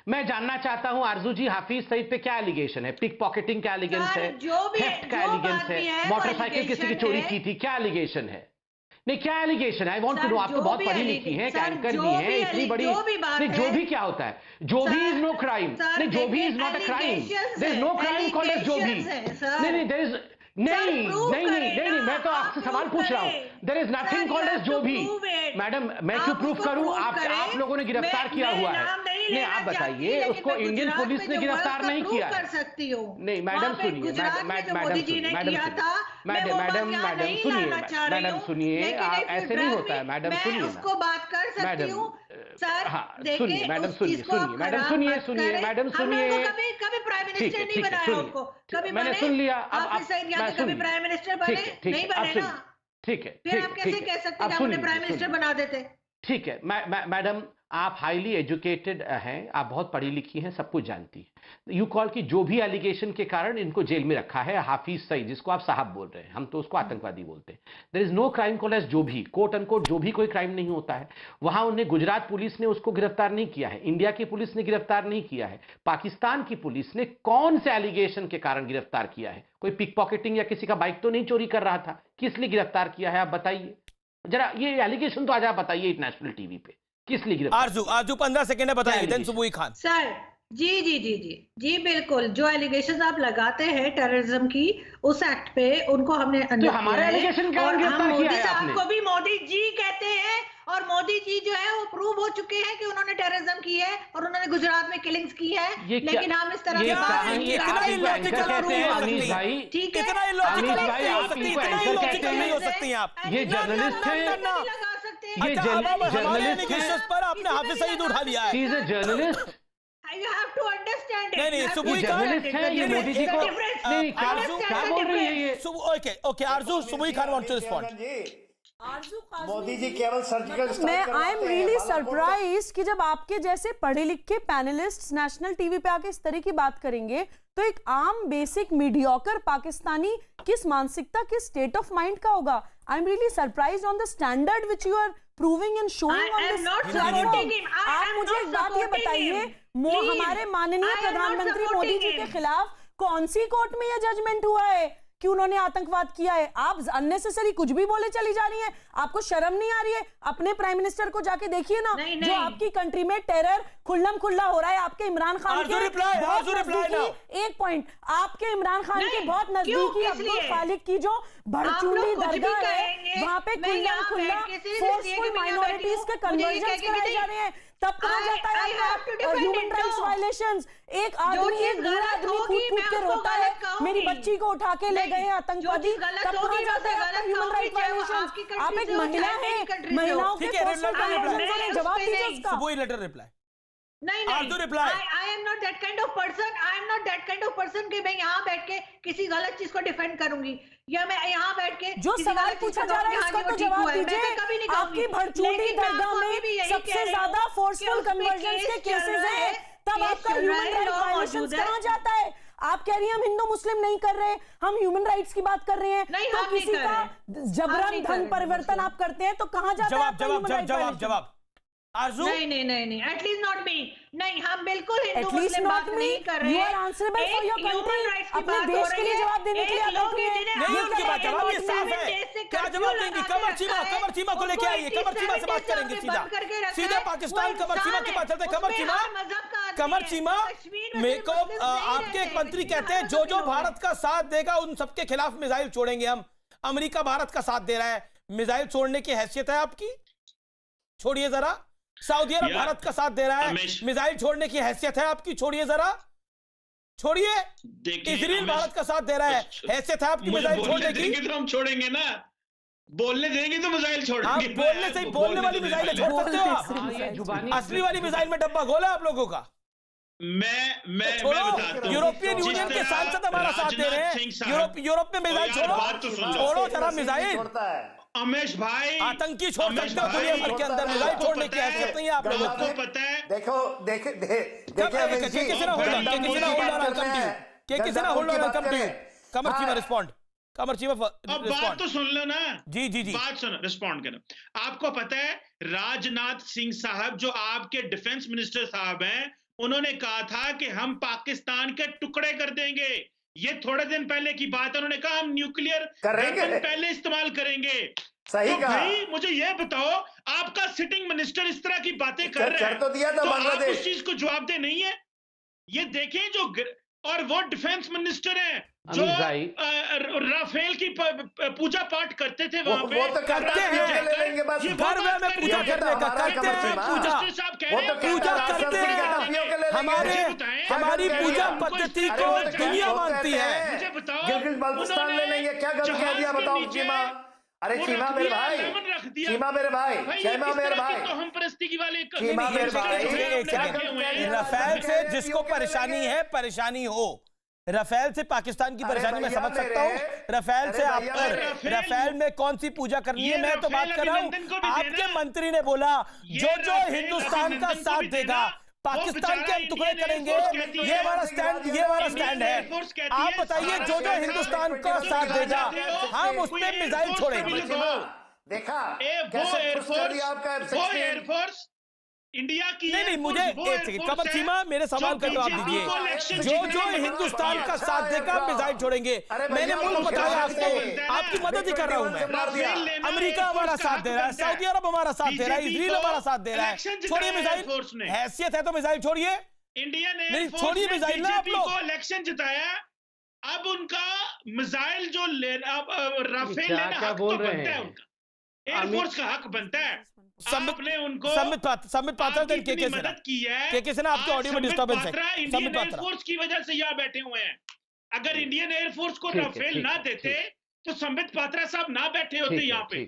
Speaker 10: मैं जानना चाहता हूं आरजू जी, हाफिज सईद पे क्या एलिगेशन है? पिक पॉकेटिंग का एलिगेंस है, थेफ्ट का एलिगेंस है, मोटरसाइकिल किसी की चोरी की थी, क्या एलिगेशन है? नहीं क्या एलिगेशन है? I want to know. आप तो बहुत पढ़ी लिखी हैं, एंकर भी हैं, इतनी बड़ी। नहीं जो भी क्या होता है, जो भी इज नो क्राइम। नहीं जो भी is not a crime, there is no crime called as जो भी। नहीं देयर इज नहीं, मैं तो आपसे सवाल पूछ रहा हूं। There is nothing called as जो भी। मैडम मैं क्यों प्रूफ करूं? आप लोगों ने गिरफ्तार किया हुआ है। नहीं, आप बताइए, उसको इंडियन पुलिस ने गिरफ्तार नहीं किया
Speaker 9: कर सकती हूँ।
Speaker 10: नहीं मैडम सुनिए, मैडम सुनिए, ऐसे नहीं होता है मैडम, सुनिए
Speaker 9: उसको बात कर सकती हूँ सर।
Speaker 10: सुनिए मैडम, मैडम सुनिए, मैडम सुनिए,
Speaker 9: कभी प्राइम मिनिस्टर नहीं बनाया उनको, कभी
Speaker 10: मैंने सुन लिया। अब
Speaker 9: कभी प्राइम मिनिस्टर बने नहीं बने ना,
Speaker 10: ठीक है,
Speaker 9: फिर आप कैसे कह सकते हैं अपने प्राइम मिनिस्टर बना देते।
Speaker 10: ठीक है मैडम, आप हाईली एजुकेटेड हैं, आप बहुत पढ़ी लिखी हैं, सब कुछ जानती हैं। यू कॉल की जो भी एलिगेशन के कारण इनको जेल में रखा है, हाफिज सईद, जिसको आप साहब बोल रहे हैं, हम तो उसको आतंकवादी बोलते हैं। There is no crime called as जो भी, कोट अनकोट जो भी कोई क्राइम नहीं होता है। वहां उन्हें गुजरात पुलिस ने उसको गिरफ्तार नहीं किया है, इंडिया की पुलिस ने गिरफ्तार नहीं किया है। पाकिस्तान की पुलिस ने कौन से एलिगेशन के कारण गिरफ्तार किया है? कोई पिक पॉकेटिंग या किसी का बाइक तो नहीं चोरी कर रहा था, किस लिए गिरफ्तार किया है आप बताइए जरा। ये एलिगेशन तो आज आप बताइए इंटरनेशनल टीवी पे, किस लिए गिरफ्तार?
Speaker 1: आरजू 15 सेकंड में बताइए, देन सुबुई खान।
Speaker 9: सर जी बिल्कुल, जो एलिगेशन आप लगाते हैं टेररिज्म की उस एक्ट पे, उनको हमने
Speaker 10: तो हमारे एलिगेशन क्या
Speaker 9: मोदी साहब को भी मोदी जी कहते हैं, और मोदी जी जो है वो प्रूव हो चुके हैं कि उन्होंने टेररिज्म की है और उन्होंने गुजरात में किलिंग्स की है। लेकिन हम इस तरह
Speaker 10: ठीक है, ये जर्नलिस्ट है, ये
Speaker 1: जर्नलिस्ट पर आपने हाफिज सईद उठा लिया है।
Speaker 10: He is a journalist.
Speaker 9: You have to understand it.
Speaker 1: नहीं सुबुई
Speaker 10: खान ये मोदी जी को नहीं, क्या बोल रही है ये?
Speaker 1: Okay Arzoo, Subuhi Khan wants to respond.
Speaker 13: Modi ji केवल सर्जिकल
Speaker 12: मैं आई एम रियली सरप्राइज कि जब आपके जैसे पढ़े लिखे पैनलिस्ट नेशनल टीवी पे आके इस तरह की बात करेंगे, तो एक आम बेसिक मीडियोकर पाकिस्तानी किस मानसिकता, किस स्टेट ऑफ माइंड का होगा? I am really surprised on the standard which you are proving and showing on this platform. आप मुझे एक बात ये बताइए, हमारे माननीय प्रधानमंत्री मोदी जी के खिलाफ कौन सी कोर्ट में यह जजमेंट हुआ है कि उन्होंने आतंकवाद किया है? आप अननेसेसरी कुछ भी बोले चली जा रही हैं, आपको शर्म नहीं आ रही है? अपने प्राइम मिनिस्टर को जाके देखिए ना, जो आपकी कंट्री में टेरर खुल्लम खुल्ला हो रहा है, आपके इमरान खान के एक पॉइंट, आपके इमरान खान के बहुत नजदीकी अब्दुल खालिक की जो भड़चूली दरगाह है, वहां पे खुल्लम खुल्ला फोर्सफुल माइनॉरिटीज के कन्वर्जन कराए जा रहे हैं, तब कहा जाता है ह्यूमन राइट्स वायलेशंस। एक आदमी, एक बूढ़ा आदमी कूद के रोता है, मेरी बच्ची को उठा के ले गए आतंकवादी, तब कहा जाता है ह्यूमन राइट्स वायलेशंस। आप एक महिला हैं, महिलाओं के जवाब दीजिए उसका।
Speaker 1: सुबुई लेटर रिप्लाई।
Speaker 9: नहीं I am not that kind of person, I am not that kind of person कि मैं यहाँ बैठ के किसी गलत चीज को डिफेंड करूंगी, या मैं यहाँ बैठ के
Speaker 12: जो सवाल पूछा जा रहा है इसका तो जवाब दीजिए। आपकी भड़चूली दरगाह में सबसे ज्यादा फोर्सफुल कन्वर्जन के केसेस हैं, तब आपका ह्यूमन राइट्स वायलेशंस कहाँ जाता है? आप कह रही हैं हम हिंदू मुस्लिम नहीं कर रहे, हम ह्यूमन राइट्स की बात कर रहे हैं, तो किसी का जबरन धन परिवर्तन आप करते हैं तो कहाँ जाता है?
Speaker 1: जवाब आरजू।
Speaker 9: नहीं एटलीस्ट नॉट मी, नहीं हम बिल्कुल हिंदू मुस्लिम बात नहीं कर रहे हैं।
Speaker 12: You are answerable for your country, अपने देश के लिए जवाब देने के लिए आप बैठे हैं।
Speaker 1: नहीं उनकी बात, जवाब ये साफ है, क्या जवाब देंगी? कमर चीमा को लेके आइए, कमर चीमा से बात करेंगे सीधा पाकिस्तान कमर चीमा के पास चलते। कमर चीमा मेरे को आपके एक मंत्री कहते हैं जो भारत का साथ देगा उन सबके खिलाफ मिसाइल छोड़ेंगे हम। अमेरिका भारत का साथ दे रहा है, मिसाइल छोड़ने की हैसियत है आपकी? छोड़िए जरा। सऊदी अरब भारत का साथ दे रहा है, मिसाइल छोड़ने की हैसियत है आपकी? छोड़िए जरा, छोड़िए। इजराइल भारत का साथ दे रहा है, हैसियत है आपकी मिसाइल छोड़ने की?
Speaker 11: तो हम छोड़ेंगे ना, बोलने देंगे तो मिसाइल छोड़ेंगे।
Speaker 1: आप बोलने से ही बोलने वाली मिसाइल छोड़ सकते हो आप? असली वाली मिसाइल में डब्बा गोला आप लोगों का।
Speaker 11: मैं बताता हूं,
Speaker 1: यूरोपियन यूनियन के सांसद हमारा साथ दे रहे हैं, यूरोप में मिसाइल छोड़ो जरा मिसाइल।
Speaker 11: अमेश भाई,
Speaker 1: आतंकी छोड़ सकते हो दुनिया भर के अंदर, मिसाइल छोड़ने की हैसियत नहीं है आप लोगों को।
Speaker 11: पता है,
Speaker 13: देखो
Speaker 1: कमर चीमा रिस्पॉन्ड।
Speaker 11: अब बात तो सुन लो ना।
Speaker 1: जी
Speaker 11: बात सुनो, रिस्पॉन्ड करो। आपको पता है राजनाथ सिंह साहब जो आपके डिफेंस मिनिस्टर साहब हैं, उन्होंने कहा था कि हम पाकिस्तान के टुकड़े कर देंगे। ये थोड़े दिन पहले की बात है, उन्होंने कहा हम न्यूक्लियर वेपन पहले इस्तेमाल करेंगे।
Speaker 13: सही
Speaker 11: तो भाई मुझे ये बताओ, आपका सिटिंग मिनिस्टर इस तरह की बातें कर रहे हैं, तो आप उस चीज को जवाब दे नहीं है? ये देखें जो और वो डिफेंस मिनिस्टर हैं जो राफेल की पूजा पाठ करते थे वहां पे।
Speaker 13: वो तो करते हैं,
Speaker 1: घर में पूजा करने का करते हैं, पूजा करते हैं। हमारी पूजा पद्धति को दुनिया मानती है।
Speaker 13: गिलगित बाल्टिस्तान ले लेंगे, क्या गलत कह दिया बताओ चीमा? अरे चीमा मेरे भाई, चीमा मेरे भाई, चीमा मेरे भाई,
Speaker 11: तो हम परस्ती की वाले
Speaker 13: चीमा मेरे भाई।
Speaker 1: राफेल से जिसको परेशानी है, परेशानी हो। राफेल से पाकिस्तान की परेशानी मैं समझ सकता हूँ। राफेल से आप पर, राफेल में कौन सी पूजा करनी है मैं तो बात कर रहा हूँ। आपके मंत्री ने बोला जो हिंदुस्तान का साथ देगा पाकिस्तान के हम टुकड़े करेंगे, ये हमारा स्टैंड है। आप बताइए जो हिंदुस्तान का साथ देगा हम उस पर मिसाइल छोड़ेंगे।
Speaker 13: देखा
Speaker 11: वो एयरफोर्स इंडिया की
Speaker 1: नहीं मुझे एक सेकंड कमर सीमा मेरे सवाल का जवाब दीजिए। जो हिंदुस्तान का साथ देगा मिसाइल छोड़ेंगे। मैंने मुल्क बताया आपको, आपकी मदद ही कर रहा हूं मैं। अमेरिका हमारा साथ दे रहा है, सऊदी अरब हमारा साथ दे रहा है, इजराइल हमारा साथ दे रहा है। छोड़िए मिसाइल, हैसियत है तो मिसाइल छोड़िए।
Speaker 11: इंडिया ने
Speaker 1: छोड़िए मिसाइल ना आप लोग।
Speaker 11: इलेक्शन जिताया, अब उनका मिसाइल जो राफेल लेना हक तो बनता है, उनका एयरफोर्स का हक बनता है। आपने उनको
Speaker 1: संबित पात्रा ने
Speaker 11: के मदद की है।
Speaker 1: के ना आपके ऑडियो में डिस्टर्बेंस है।
Speaker 11: इंडियन एयरफोर्स की वजह से यहाँ बैठे हुए हैं। अगर इंडियन एयरफोर्स को राफेल ना देते तो संबित पात्रा साहब ना बैठे होते यहाँ पे।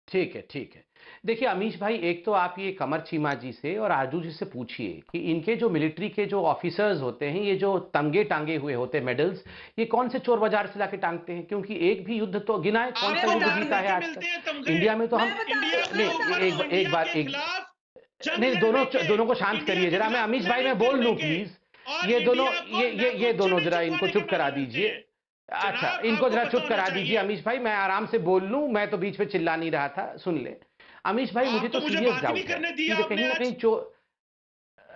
Speaker 10: ठीक है। देखिए अमीश भाई, एक तो आप ये कमर चीमा जी से और आजू जी से पूछिए कि इनके जो मिलिट्री के जो ऑफिसर्स होते हैं, ये जो तमगे टांगे हुए होते हैं मेडल्स, ये कौन से चोर बाजार से लाके टांगते हैं? क्योंकि एक भी युद्ध तो गिनाए कौन सा युद्ध जीता है आज तक इंडिया में? तो हम नहीं दोनों को शांत करिए जरा। मैं अमीश भाई मैं बोल लूं प्लीज। ये दोनों जरा इनको चुप करा दीजिए। अच्छा, इनको जरा चुप करा दीजिए अमीश भाई, मैं आराम से बोल लूं। मैं तो बीच में चिल्ला नहीं रहा था, सुन ले अमीश भाई। मुझे तो सीरियस डाउट है कि कहीं ना कहीं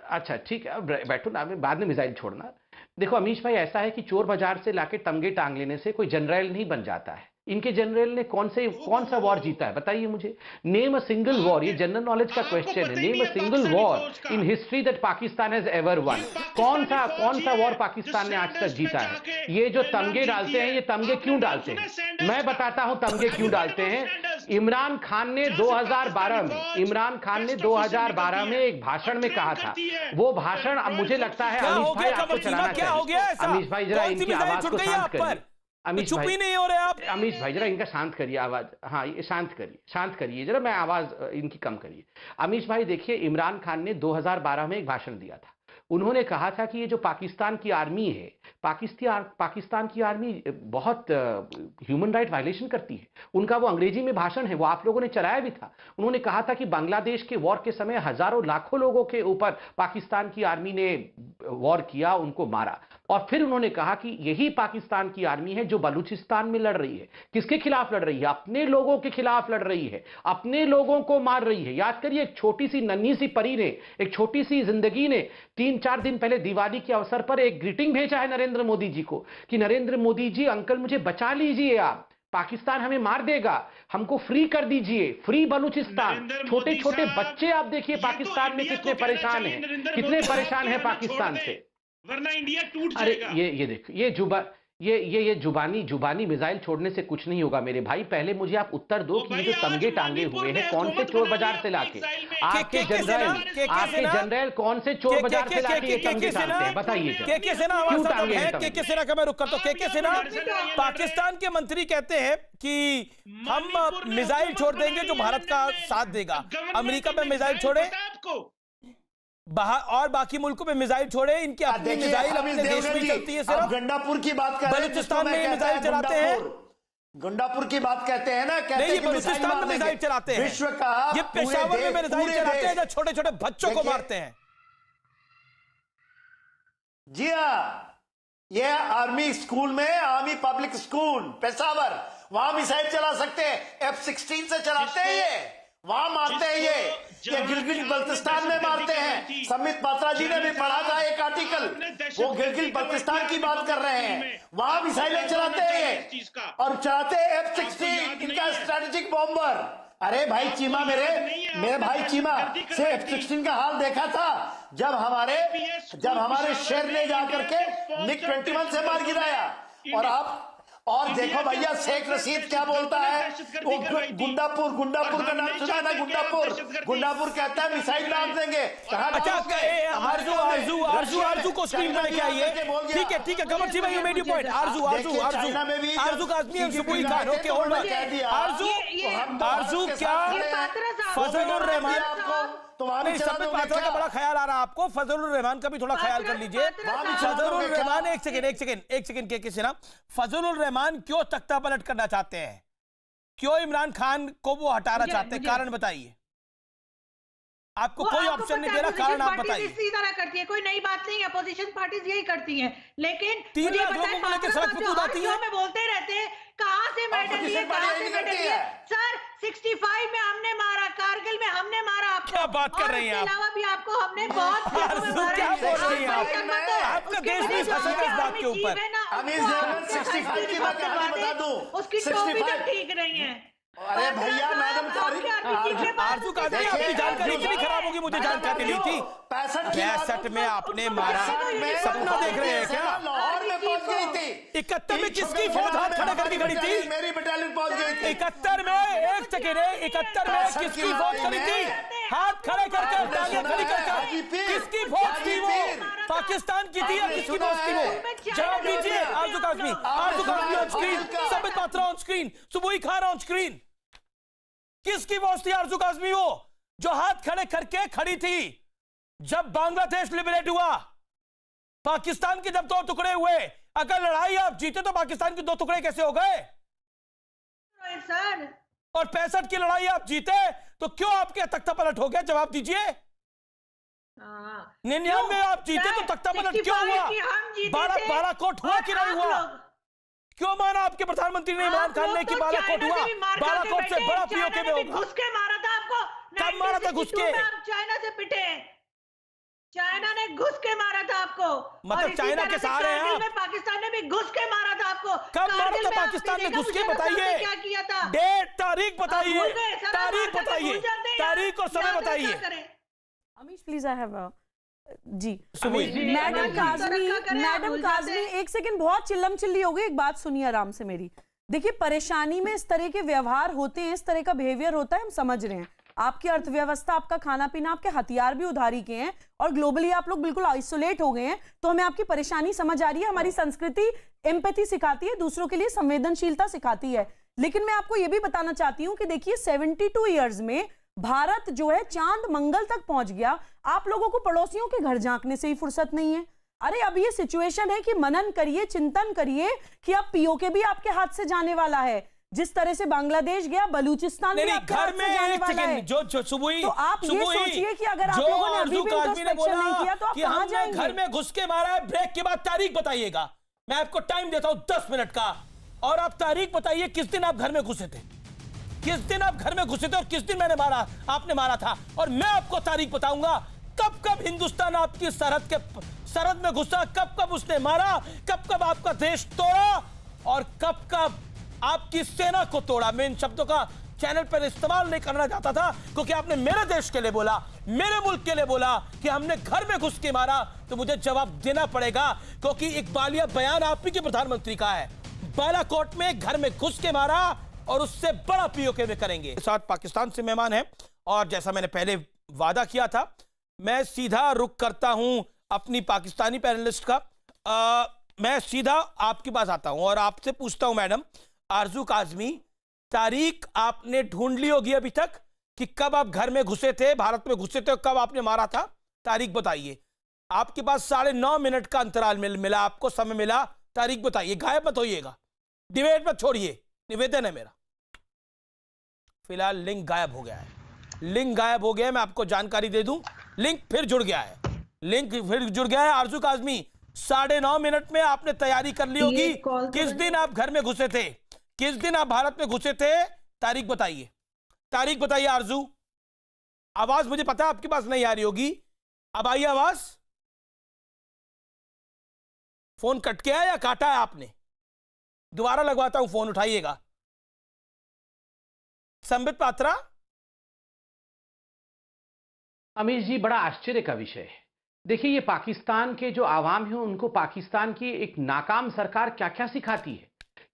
Speaker 10: अच्छा ठीक है, बैठो ना, बाद में मिसाइल छोड़ना। देखो अमीश भाई, ऐसा है कि चोर बाजार से लाके तमगे टांग लेने से कोई जनरल नहीं बन जाता है। इनके जनरल ने कौन सा वॉर जीता है बताइए मुझे। नेम अ सिंगल वॉर, ये जनरल नॉलेज का क्वेश्चन है। Name a single war in history that Pakistan has ever one. कौन सा वॉर पाकिस्तान ने आज तक जीता है? ये जो तमगे डालते हैं, ये तमगे क्यों डालते हैं? मैं बताता हूं तमगे क्यों डालते हैं। इमरान खान ने 2012 में एक भाषण में कहा था, वो भाषण अब मुझे लगता है अमीश भाई आपको चलाना चाहिए। अमीश भाई जरा इनकी आवाज को शांत करिए। अमीश
Speaker 1: चुप ही नहीं हो रहे आप।
Speaker 10: अमीश भाई जरा इनका शांत करिए आवाज। हाँ, ये शांत करिए जरा, मैं आवाज इनकी कम करिए। अमीश भाई देखिए, इमरान खान ने 2012 में एक भाषण दिया था। उन्होंने कहा था कि ये जो पाकिस्तान की आर्मी है, पाकिस्तान की आर्मी बहुत ह्यूमन राइट वायलेशन करती है। उनका वो अंग्रेजी में भाषण है, वो आप लोगों ने चलाया भी था। उन्होंने कहा था कि बांग्लादेश के वॉर के समय हजारों लाखों लोगों के ऊपर पाकिस्तान की आर्मी ने वॉर किया, उनको मारा। और फिर उन्होंने कहा कि यही पाकिस्तान की आर्मी है जो बलूचिस्तान में लड़ रही है। किसके खिलाफ लड़ रही है? अपने लोगों के खिलाफ लड़ रही है, अपने लोगों को मार रही है। याद करिए, एक छोटी सी नन्ही सी परी ने, एक छोटी सी जिंदगी ने 3-4 दिन पहले दिवाली के अवसर पर एक ग्रीटिंग भेजा है नरेंद्र मोदी जी को कि नरेंद्र मोदी जी अंकल मुझे बचा लीजिए, आप पाकिस्तान हमें मार देगा, हमको फ्री कर दीजिए, फ्री बलूचिस्तान। छोटे छोटे बच्चे आप देखिए पाकिस्तान में कितने परेशान हैं, कितने परेशान हैं पाकिस्तान से,
Speaker 11: वरना इंडिया टूट
Speaker 10: जाएगा। ये देखो, ये जुबानी मिसाइल छोड़ने से कुछ नहीं होगा मेरे भाई। पहले मुझे आप उत्तर दो कि ये जो तमगे टांगे हुए हैं कौन से चोर बाजार से लाके, आपके जनरल कौन से चोर बाजार से लाके ये तमगे टांगते हैं बताइए। क्यों टांगे हैं?
Speaker 1: के सेना का मैं रुक करता हूं। के सेना पाकिस्तान के मंत्री कहते हैं कि हम मिसाइल छोड़ देंगे जो भारत का साथ देगा। अमेरिका में मिसाइल छोड़े और बाकी मुल्कों में मिसाइल छोड़े, इनकी अपनी मिसाइल अपने देश में चलती है। सिर्फ
Speaker 13: गंडापुर की बात कर रहे हैं,
Speaker 1: बलूचिस्तान में मिसाइल चलाते हैं।
Speaker 13: गंडापुर की बात कहते हैं ना, कहते हैं कि
Speaker 1: बलूचिस्तान में मिसाइल चलाते हैं।
Speaker 13: विश्व का
Speaker 1: ये पेशावर में मिसाइल चलाते हैं जो छोटे छोटे बच्चों को मारते हैं।
Speaker 13: जी हाँ, ये आर्मी स्कूल में, आर्मी पब्लिक स्कूल पेशावर, वहां मिसाइल चला सकते हैं। F-16 से चलाते हैं, ये वहां मारते हैं। ये गिलगित बल्तिस्तान में मारते हैं। संबित पात्रा जी ने भी पढ़ा था एक आर्टिकल, वो गिलगित बल्तिस्तान की बात कर रहे हैं, वहां मिसाइलें चलाते हैं और चलाते हैं F-16, इनका स्ट्रेटेजिक बॉम्बर। अरे भाई चीमा, मेरे भाई चीमा से F-16 का हाल देखा था जब हमारे शेर ने जाकर के मिग 21 से मार गिराया। और देखो भैया शेख रशीद क्या बोलता है, वो गुंडापुर का नाम सुना ना, गुंडापुर कहता है मिसाइल दाग देंगे।
Speaker 1: आरजू को स्क्रीन पे लेके आइए। ठीक है कमर जी भाई, you made your point. Arzoo Kazmi and Subuhi Khan, okay hold on. Arzoo क्या फजलुर रहमान नहीं, संबित पात्रा का बड़ा ख्याल आ रहा है आपको, फजलुर रहमान का भी थोड़ा ख्याल कर लीजिए। फजलुर रहमान एक सेकंड के किसी ना, फजलुर रहमान क्यों तख्ता पलट करना चाहते हैं, क्यों इमरान खान को वो हटाना चाहते हैं, कारण बताइए। आपको कोई ऑप्शन नहीं दे रहा, कारण आप बताइए।
Speaker 9: इसी तरह करती है, कोई नई बात नहीं है, अपोजिशन पार्टीज यही करती हैं, लेकिन
Speaker 1: 3 लाख लोगों को लेकर सड़क पे कूद आती है।
Speaker 9: में बोलते रहते हैं कहां से मेडल लिए, कहां से मेडल लिए। सर 65 में हमने मारा, कारगिल में हमने मारा आपको।
Speaker 1: क्या बात कर रही हैं आप?
Speaker 9: अलावा भी आपको हमने बहुत
Speaker 1: क्या बोल रही हैं आप? आपका देश भी फंसेगा इस बात के ऊपर।
Speaker 13: 65 की बात बता दूं,
Speaker 9: उसकी टोपी तक ठीक नहीं है।
Speaker 13: अरे भैया मैडम
Speaker 1: आरजू काज़मी आपकी जानकारी इतनी खराब होगी, मुझे जानकारी नहीं थी। 65 में आपने मारा, सपना देख रहे हैं क्या?
Speaker 13: लाहौर में पहुंच गई थी।
Speaker 1: 71 में किसकी फौज हाथ खड़े करके खड़ी थी?
Speaker 13: मेरी बटालियन पहुंच गई थी।
Speaker 1: 71 में, एक सेकेंड, 71 में किसकी फौज खड़ी थी? हाथ खड़े करके, टांगे खड़ी करके, किसकी फौज थी वो? पाकिस्तान की थी या किसकी फौज थी वो? जवाब दीजिए। Arzoo Kazmi on screen, Sambit Patra on screen, Subuhi Khan on screen. किसकी फौज थी आरजू काज़मी वो, जो हाथ खड़े करके खड़ी थी जब बांग्लादेश लिबरेट हुआ, पाकिस्तान के जब 2 टुकड़े हुए? अगर लड़ाई आप जीते तो पाकिस्तान के 2 टुकड़े कैसे हो गए
Speaker 9: सर?
Speaker 1: और 65 की लड़ाई आप जीते तो क्यों आपके तख्ता पलट हो गया? जवाब दीजिए। 99 में आप जीते तो तख्ता पलट क्यों हुआ? बालाकोट हुआ कि नहीं हुआ? क्यों माना आपके प्रधानमंत्री ने, इमरान खान ने, कि बालाकोट हुआ? बालाकोट से बड़ा पीओके में होगा।
Speaker 9: घुस के मारा था आपको।
Speaker 1: कब मारा था घुस के?
Speaker 9: चाइना से पिटे, चाइना ने घुस के मारा था आपको।
Speaker 1: मतलब चाइना के सहारे हैं आप?
Speaker 9: पाकिस्तान ने भी घुस के मारा था आपको।
Speaker 1: कब मारा था पाकिस्तान ने घुस के? बताइए,
Speaker 9: क्या किया था?
Speaker 1: डेट, तारीख बताइए, तारीख और समय बताइए।
Speaker 12: अमीश प्लीज, आई हैव जी मैडम काज़मी एक सेकंड, बहुत चिल्लम चिल्ली हो गई, एक बात सुनिए आराम से मेरी। देखिए परेशानी में इस तरह के व्यवहार होते हैं, इस तरह का बिहेवियर होता है, हम समझ रहे हैं। आपकी अर्थव्यवस्था, आपका खाना पीना, आपके हथियार भी उधारी के हैं और ग्लोबली आप लोग बिल्कुल आइसोलेट हो गए हैं, तो हमें आपकी परेशानी समझ आ रही है। हमारी संस्कृति एम्पैथी सिखाती है, दूसरों के लिए संवेदनशीलता सिखाती है। लेकिन मैं आपको यह भी बताना चाहती हूं कि देखिए 72 ईयर्स में भारत जो है चांद मंगल तक पहुंच गया। आप लोगों को पड़ोसियों के घर झांकने से ही फुर्सत नहीं है। अरे अब ये सिचुएशन है कि मनन करिए, चिंतन करिए कि अब पीओके भी आपके हाथ से जाने वाला है। जिस तरह से बांग्लादेश गया, बलूचिस्तान भी आपके हाथ से जाने वाला है।
Speaker 1: जो सुबुई,
Speaker 12: तो आप ये सोचिए कि अगर आप लोगों ने अभी भी इंट्रोस्पेक्शन नहीं किया तो आप कहां जाएंगे?
Speaker 1: घर में घुस के मारा है। ब्रेक के बाद तारीख बताइएगा, मैं आपको टाइम देता हूं 10 मिनट का, और आप तारीख बताइए किस दिन आप घर में घुसे थे, किस दिन आप घर में घुसे थे और किस दिन आपने मारा था। और मैं आपको तारीख बताऊंगा कब कब हिंदुस्तान आपकी सरहद में घुसा, कब कब उसने मारा, कब कब आपका देश तोड़ा और कब कब आपकी सेना को तोड़ा। मैं इन शब्दों का चैनल पर इस्तेमाल नहीं करना चाहता था, क्योंकि आपने मेरे देश के लिए बोला, मेरे मुल्क के लिए बोला कि हमने घर में घुस के मारा, तो मुझे जवाब देना पड़ेगा, क्योंकि इकबालिया बयान आप ही के प्रधानमंत्री का है। बालाकोट में घर में घुस के मारा और उससे बड़ा पीओके में करेंगे। साथ पाकिस्तान से मेहमान है, और जैसा मैंने पहले वादा किया था, मैं सीधा रुख करता हूं अपनी पाकिस्तानी पैनलिस्ट का। मैं सीधा आपके पास आता हूं और आपसे पूछता हूं, मैडम आरजू काज़मी, तारीख आपने ढूंढ ली होगी अभी तक कि कब आप घर में घुसे थे, भारत में घुसे थे, कब आपने मारा था? तारीख बताइए। आपके पास 9.5 मिनट का अंतराल मिला, आपको समय मिला, तारीख बताइए। गायब मत होइएगा, डिबेट मत छोड़िए, निवेदन है मेरा। फिलहाल लिंक गायब हो गया है, लिंक गायब हो गया है। मैं आपको जानकारी दे दूं, लिंक फिर जुड़ गया है, लिंक फिर जुड़ गया है। आरजू काज़मी, 9.5 मिनट में आपने तैयारी कर ली होगी, किस दिन आप घर में घुसे थे, किस दिन आप भारत में घुसे थे, तारीख बताइए, तारीख बताइए आरजू। आवाज मुझे पता है आपके पास नहीं आ रही होगी, अब आई आवाज? फोन कट गया या काटा है आपने? दोबारा लगवाता हूं फोन, उठाइएगा। संबित पात्रा।
Speaker 10: अमीश जी, बड़ा आश्चर्य का विषय है देखिए, ये पाकिस्तान के जो आवाम है उनको पाकिस्तान की एक नाकाम सरकार क्या क्या सिखाती है।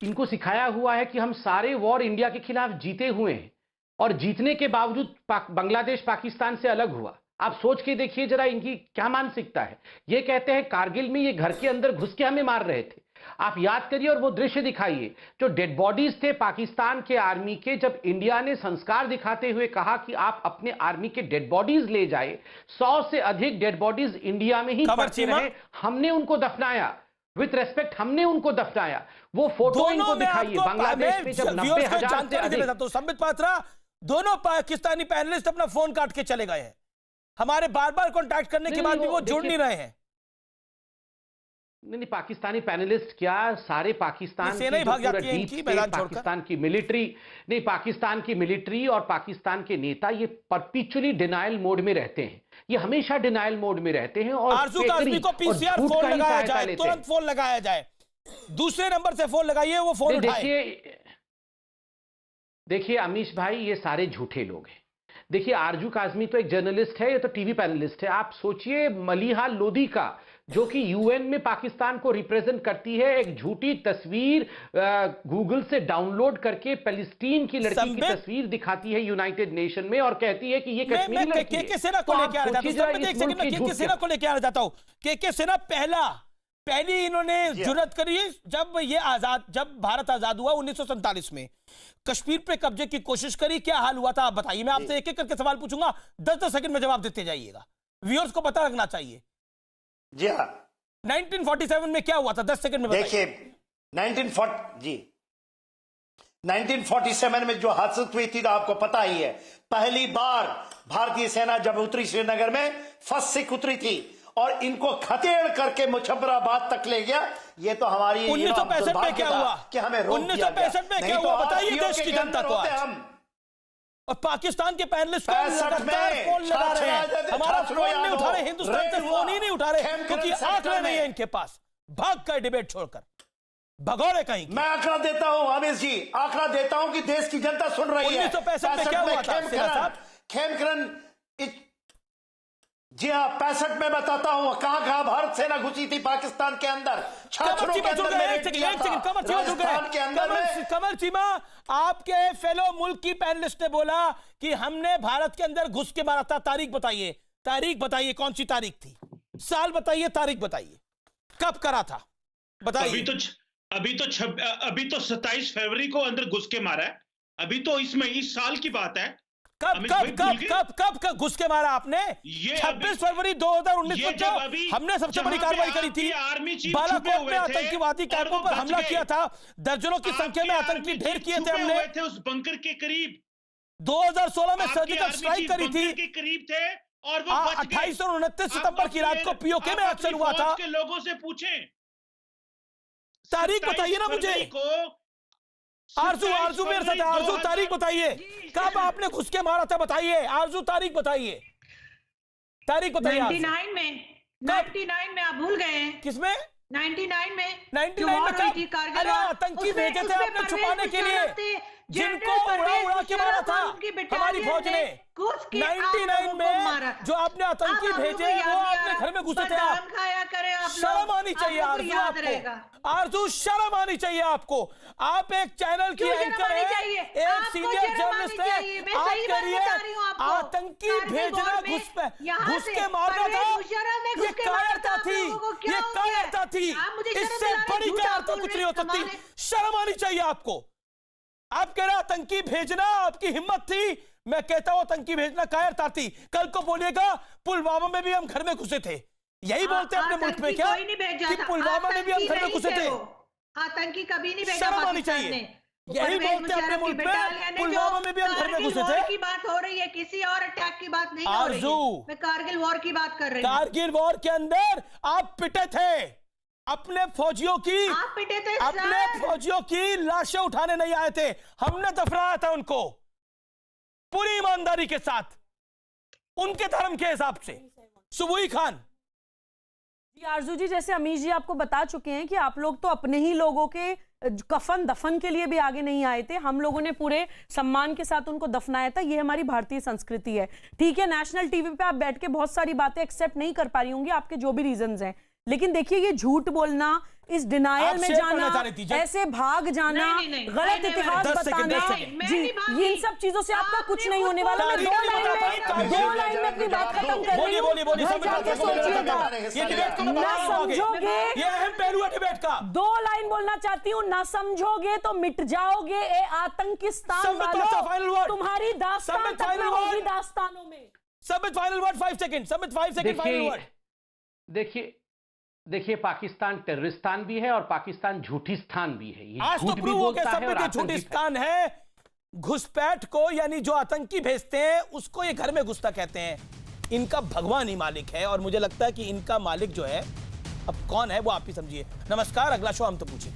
Speaker 10: इनको सिखाया हुआ है कि हम सारे वॉर इंडिया के खिलाफ जीते हुए हैं और जीतने के बावजूद बांग्लादेश पाकिस्तान से अलग हुआ। आप सोच के देखिए जरा इनकी क्या मानसिकता है। ये कहते हैं कारगिल में ये घर के अंदर घुस के हमें मार रहे थे। आप याद करिए और वो दृश्य दिखाइए जो डेड बॉडीज थे पाकिस्तान के आर्मी के, जब इंडिया ने संस्कार दिखाते हुए कहा कि आप अपने आर्मी के डेड बॉडीज ले जाए, 100 से अधिक डेड बॉडीज इंडिया में ही पड़ते रहे, हमने उनको दफनाया। विथ रेस्पेक्ट हमने उनको दफनाया। वो फोटो इनको दिखाइए बांग्लादेश में जब 90,000 से अधिक।
Speaker 1: तो संबित पात्रा, दोनों पाकिस्तानी पैनलिस्ट अपना फोन काट के चले गए हैं। हमारे बार बार कांटेक्ट करने के बाद भी वो जुड़ नहीं रहे हैं।
Speaker 10: नहीं, पाकिस्तानी पैनलिस्ट क्या, सारे पाकिस्तान
Speaker 1: की भाग जाती है इनकी मैदान छोड़कर।
Speaker 10: पाकिस्तान की मिलिट्री नहीं, पाकिस्तान की मिलिट्री और पाकिस्तान के नेता ये परपेचुअली डिनायल मोड में रहते हैं। ये हमेशा डिनायल मोड में रहते हैं और
Speaker 1: आरजू काज़मी को पीसीआर फोन लगाया जाए, तुरंत फोन लगाया जाए, दूसरे नंबर से फोन लगाइए, वो फोन उठाए।
Speaker 10: देखिए अमीश भाई, ये सारे झूठे लोग हैं। देखिए, आरजू काज़मी तो एक जर्नलिस्ट है, ये तो टीवी पैनलिस्ट है। आप सोचिए मलिहा लोधी का, जो कि यूएन में पाकिस्तान को रिप्रेजेंट करती है, एक झूठी तस्वीर गूगल से डाउनलोड करके पैलेस्टीन की लड़की की तस्वीर दिखाती है यूनाइटेड नेशन में और कहती है कि ये कश्मीरी लड़की है।
Speaker 1: के सेना को लेके आ रहा जाता हूं। के सेना पहली इन्होंने जुर्रत करी जब भारत आजाद हुआ 1947 में, कश्मीर पे कब्जे की कोशिश करी। क्या हाल हुआ था आप बताइए। मैं आपसे एक एक करके सवाल पूछूंगा, 10-10 सेकंड में जवाब देते जाइएगा, व्यूअर्स को पता लगना चाहिए।
Speaker 13: जी हाँ,
Speaker 1: 1947 में क्या हुआ था, 10 सेकंड में बताइए।
Speaker 13: देखिए 1947 में जो हादसा हुई थी तो आपको पता ही है। पहली बार भारतीय सेना जब उतरी श्रीनगर में, फर्स्ट सिख उतरी थी और इनको खदेड़ करके मुजफ्फराबाद तक ले गया। ये तो हमारी
Speaker 1: 1965 में क्या हुआ
Speaker 13: कि हमें
Speaker 1: 1965 में क्या हुआ बताइए देश की जनता को। हम और पाकिस्तान के पैनलिस्ट लगातार फोन लगा रहे हैं, हमारा फोन नहीं उठा रहे, हिंदुस्तान से फोन ही नहीं उठा रहे क्योंकि आंकड़े नहीं है इनके पास। भाग कर डिबेट छोड़कर भगोड़े कहीं।
Speaker 13: मैं आंकड़ा देता हूं आमिर जी, आंकड़ा देता हूं कि देश की जनता सुन रही है।
Speaker 1: 1965 में क्या हुआ था
Speaker 13: खेमकरन, जी हाँ 65 में बताता हूं कहां भारत सेना घुसी थी पाकिस्तान के अंदर, छात्रों के अंदर
Speaker 1: कमर चीमा, आपके फेलो मुल्क की पैनलिस्ट ने बोला कि हमने भारत के अंदर घुस के मारा था। तारीख बताइए कौन सी तारीख थी, साल बताइए, तारीख बताइए, कब करा था बताइए।
Speaker 11: अभी तो 27 फरवरी को अंदर घुस के मारा है। अभी तो इस साल की बात है।
Speaker 1: कब घुस के मारा आपने? 26 फरवरी 2019 को हमने सबसे बड़ी कार्रवाई करी थी। बालाकोट में आतंकवादी कैंपों पर हमला किया था, दर्जनों की संख्या में आतंकी ढेर किए थे हमने।
Speaker 11: उस बंकर के करीब
Speaker 1: 2016 में सर्जिकल स्ट्राइक करी थी
Speaker 11: के करीब थे और वो
Speaker 1: 28 और 29 सितंबर की रात को पीओके में एक्शन हुआ था।
Speaker 11: लोगों से पूछें,
Speaker 1: तारीख बताइए ना मुझे। आरजू मेरे साथ, आरजू तारीख बताइए, कब आपने घुस के मारा था बताइए। आरजू तारीख बताइए,
Speaker 9: 99 में आप भूल गए हैं।
Speaker 1: किसमें?
Speaker 9: 99 में
Speaker 1: अरे आतंकी भेजे थे आपने छुपाने के लिए, जिनको उड़ा के मारा था हमारी फौज ने। 99 में जो आपने आतंकी भेजे वो आपने घर में घुसे थे। आप शर्म आनी चाहिए आरजू आपको, आरजू शर्म आनी चाहिए आपको। आप एक चैनल की एंकर है, एक सीनियर जर्नलिस्ट है, आप कह रही है आतंकी भेजना घुस के मारना था। ये कायरता थी, ये कायरता थी, इससे बड़ी कायरता कुछ नहीं हो सकती। शर्म आनी चाहिए आपको। आप कह रहे आतंकी भेजना आपकी हिम्मत थी, मैं कहता हूं आतंकी भेजना कायरता थी। कल को बोलिएगा पुलवामा में भी हम घर में घुसे थे, यही बोलते हैं अपने मुल्क में क्या कि पुलवामा में भी हम घर में घुसे थे।
Speaker 9: आतंकी कभी नहीं भेजा,
Speaker 1: शर्म आनी चाहिए, यही बोलते हैं अपने मुल्क में पुलवामा में भी हम घर में घुसे थे।
Speaker 9: की बात हो रही है, किसी और अटैक की बात नहीं हो रही है। मैं कारगिल वॉर की बात कर रही हूं।
Speaker 1: कारगिल वॉर के अंदर आप पिटे थे, अपने फौजियों की लाशें उठाने नहीं आए थे, हमने दफनाया था उनको पूरी ईमानदारी के साथ, उनके धर्म के हिसाब से। सुबुई खान
Speaker 12: जी, आरजू जी, जैसे अमीश जी आपको बता चुके हैं कि आप लोग तो अपने ही लोगों के कफन दफन के लिए भी आगे नहीं आए थे। हम लोगों ने पूरे सम्मान के साथ उनको दफनाया था। ये हमारी भारतीय संस्कृति है। ठीक है, नेशनल टीवी पे आप बैठ के बहुत सारी बातें एक्सेप्ट नहीं कर पा रही होंगी, आपके जो भी रीजंस हैं, लेकिन देखिए ये झूठ बोलना, इस डिनायल में जाना, ऐसे भाग जाना, गलत इतिहास बताना, जी इन सब चीजों से आपका कुछ नहीं होने वाला। मैं 2 लाइन में अपनी बात खत्म कर रही हूँ, जाके सोचिएगा। ना समझोगे,
Speaker 1: ये अहम पहलू है डिबेट का।
Speaker 12: 2 लाइन बोलना चाहती हूँ, ना समझोगे तो मिट जाओगे ए आतंकिस्तान वालों, तुम्हारी दास्तान तक में होगी दास्तानों में।
Speaker 1: Submit final word 5 second, submit 5 second final word.
Speaker 10: देखिए पाकिस्तान टेररिस्तान भी है और पाकिस्तान झूठिस्तान भी है।
Speaker 1: आज तो प्रूव हो गया सब में झूठिस्तान है। घुसपैठ को यानी जो आतंकी भेजते हैं उसको ये घर में घुसता कहते हैं। इनका भगवान ही मालिक है और मुझे लगता है कि इनका मालिक जो है अब कौन है वो आप ही समझिए। नमस्कार, अगला शो हम तो पूछे।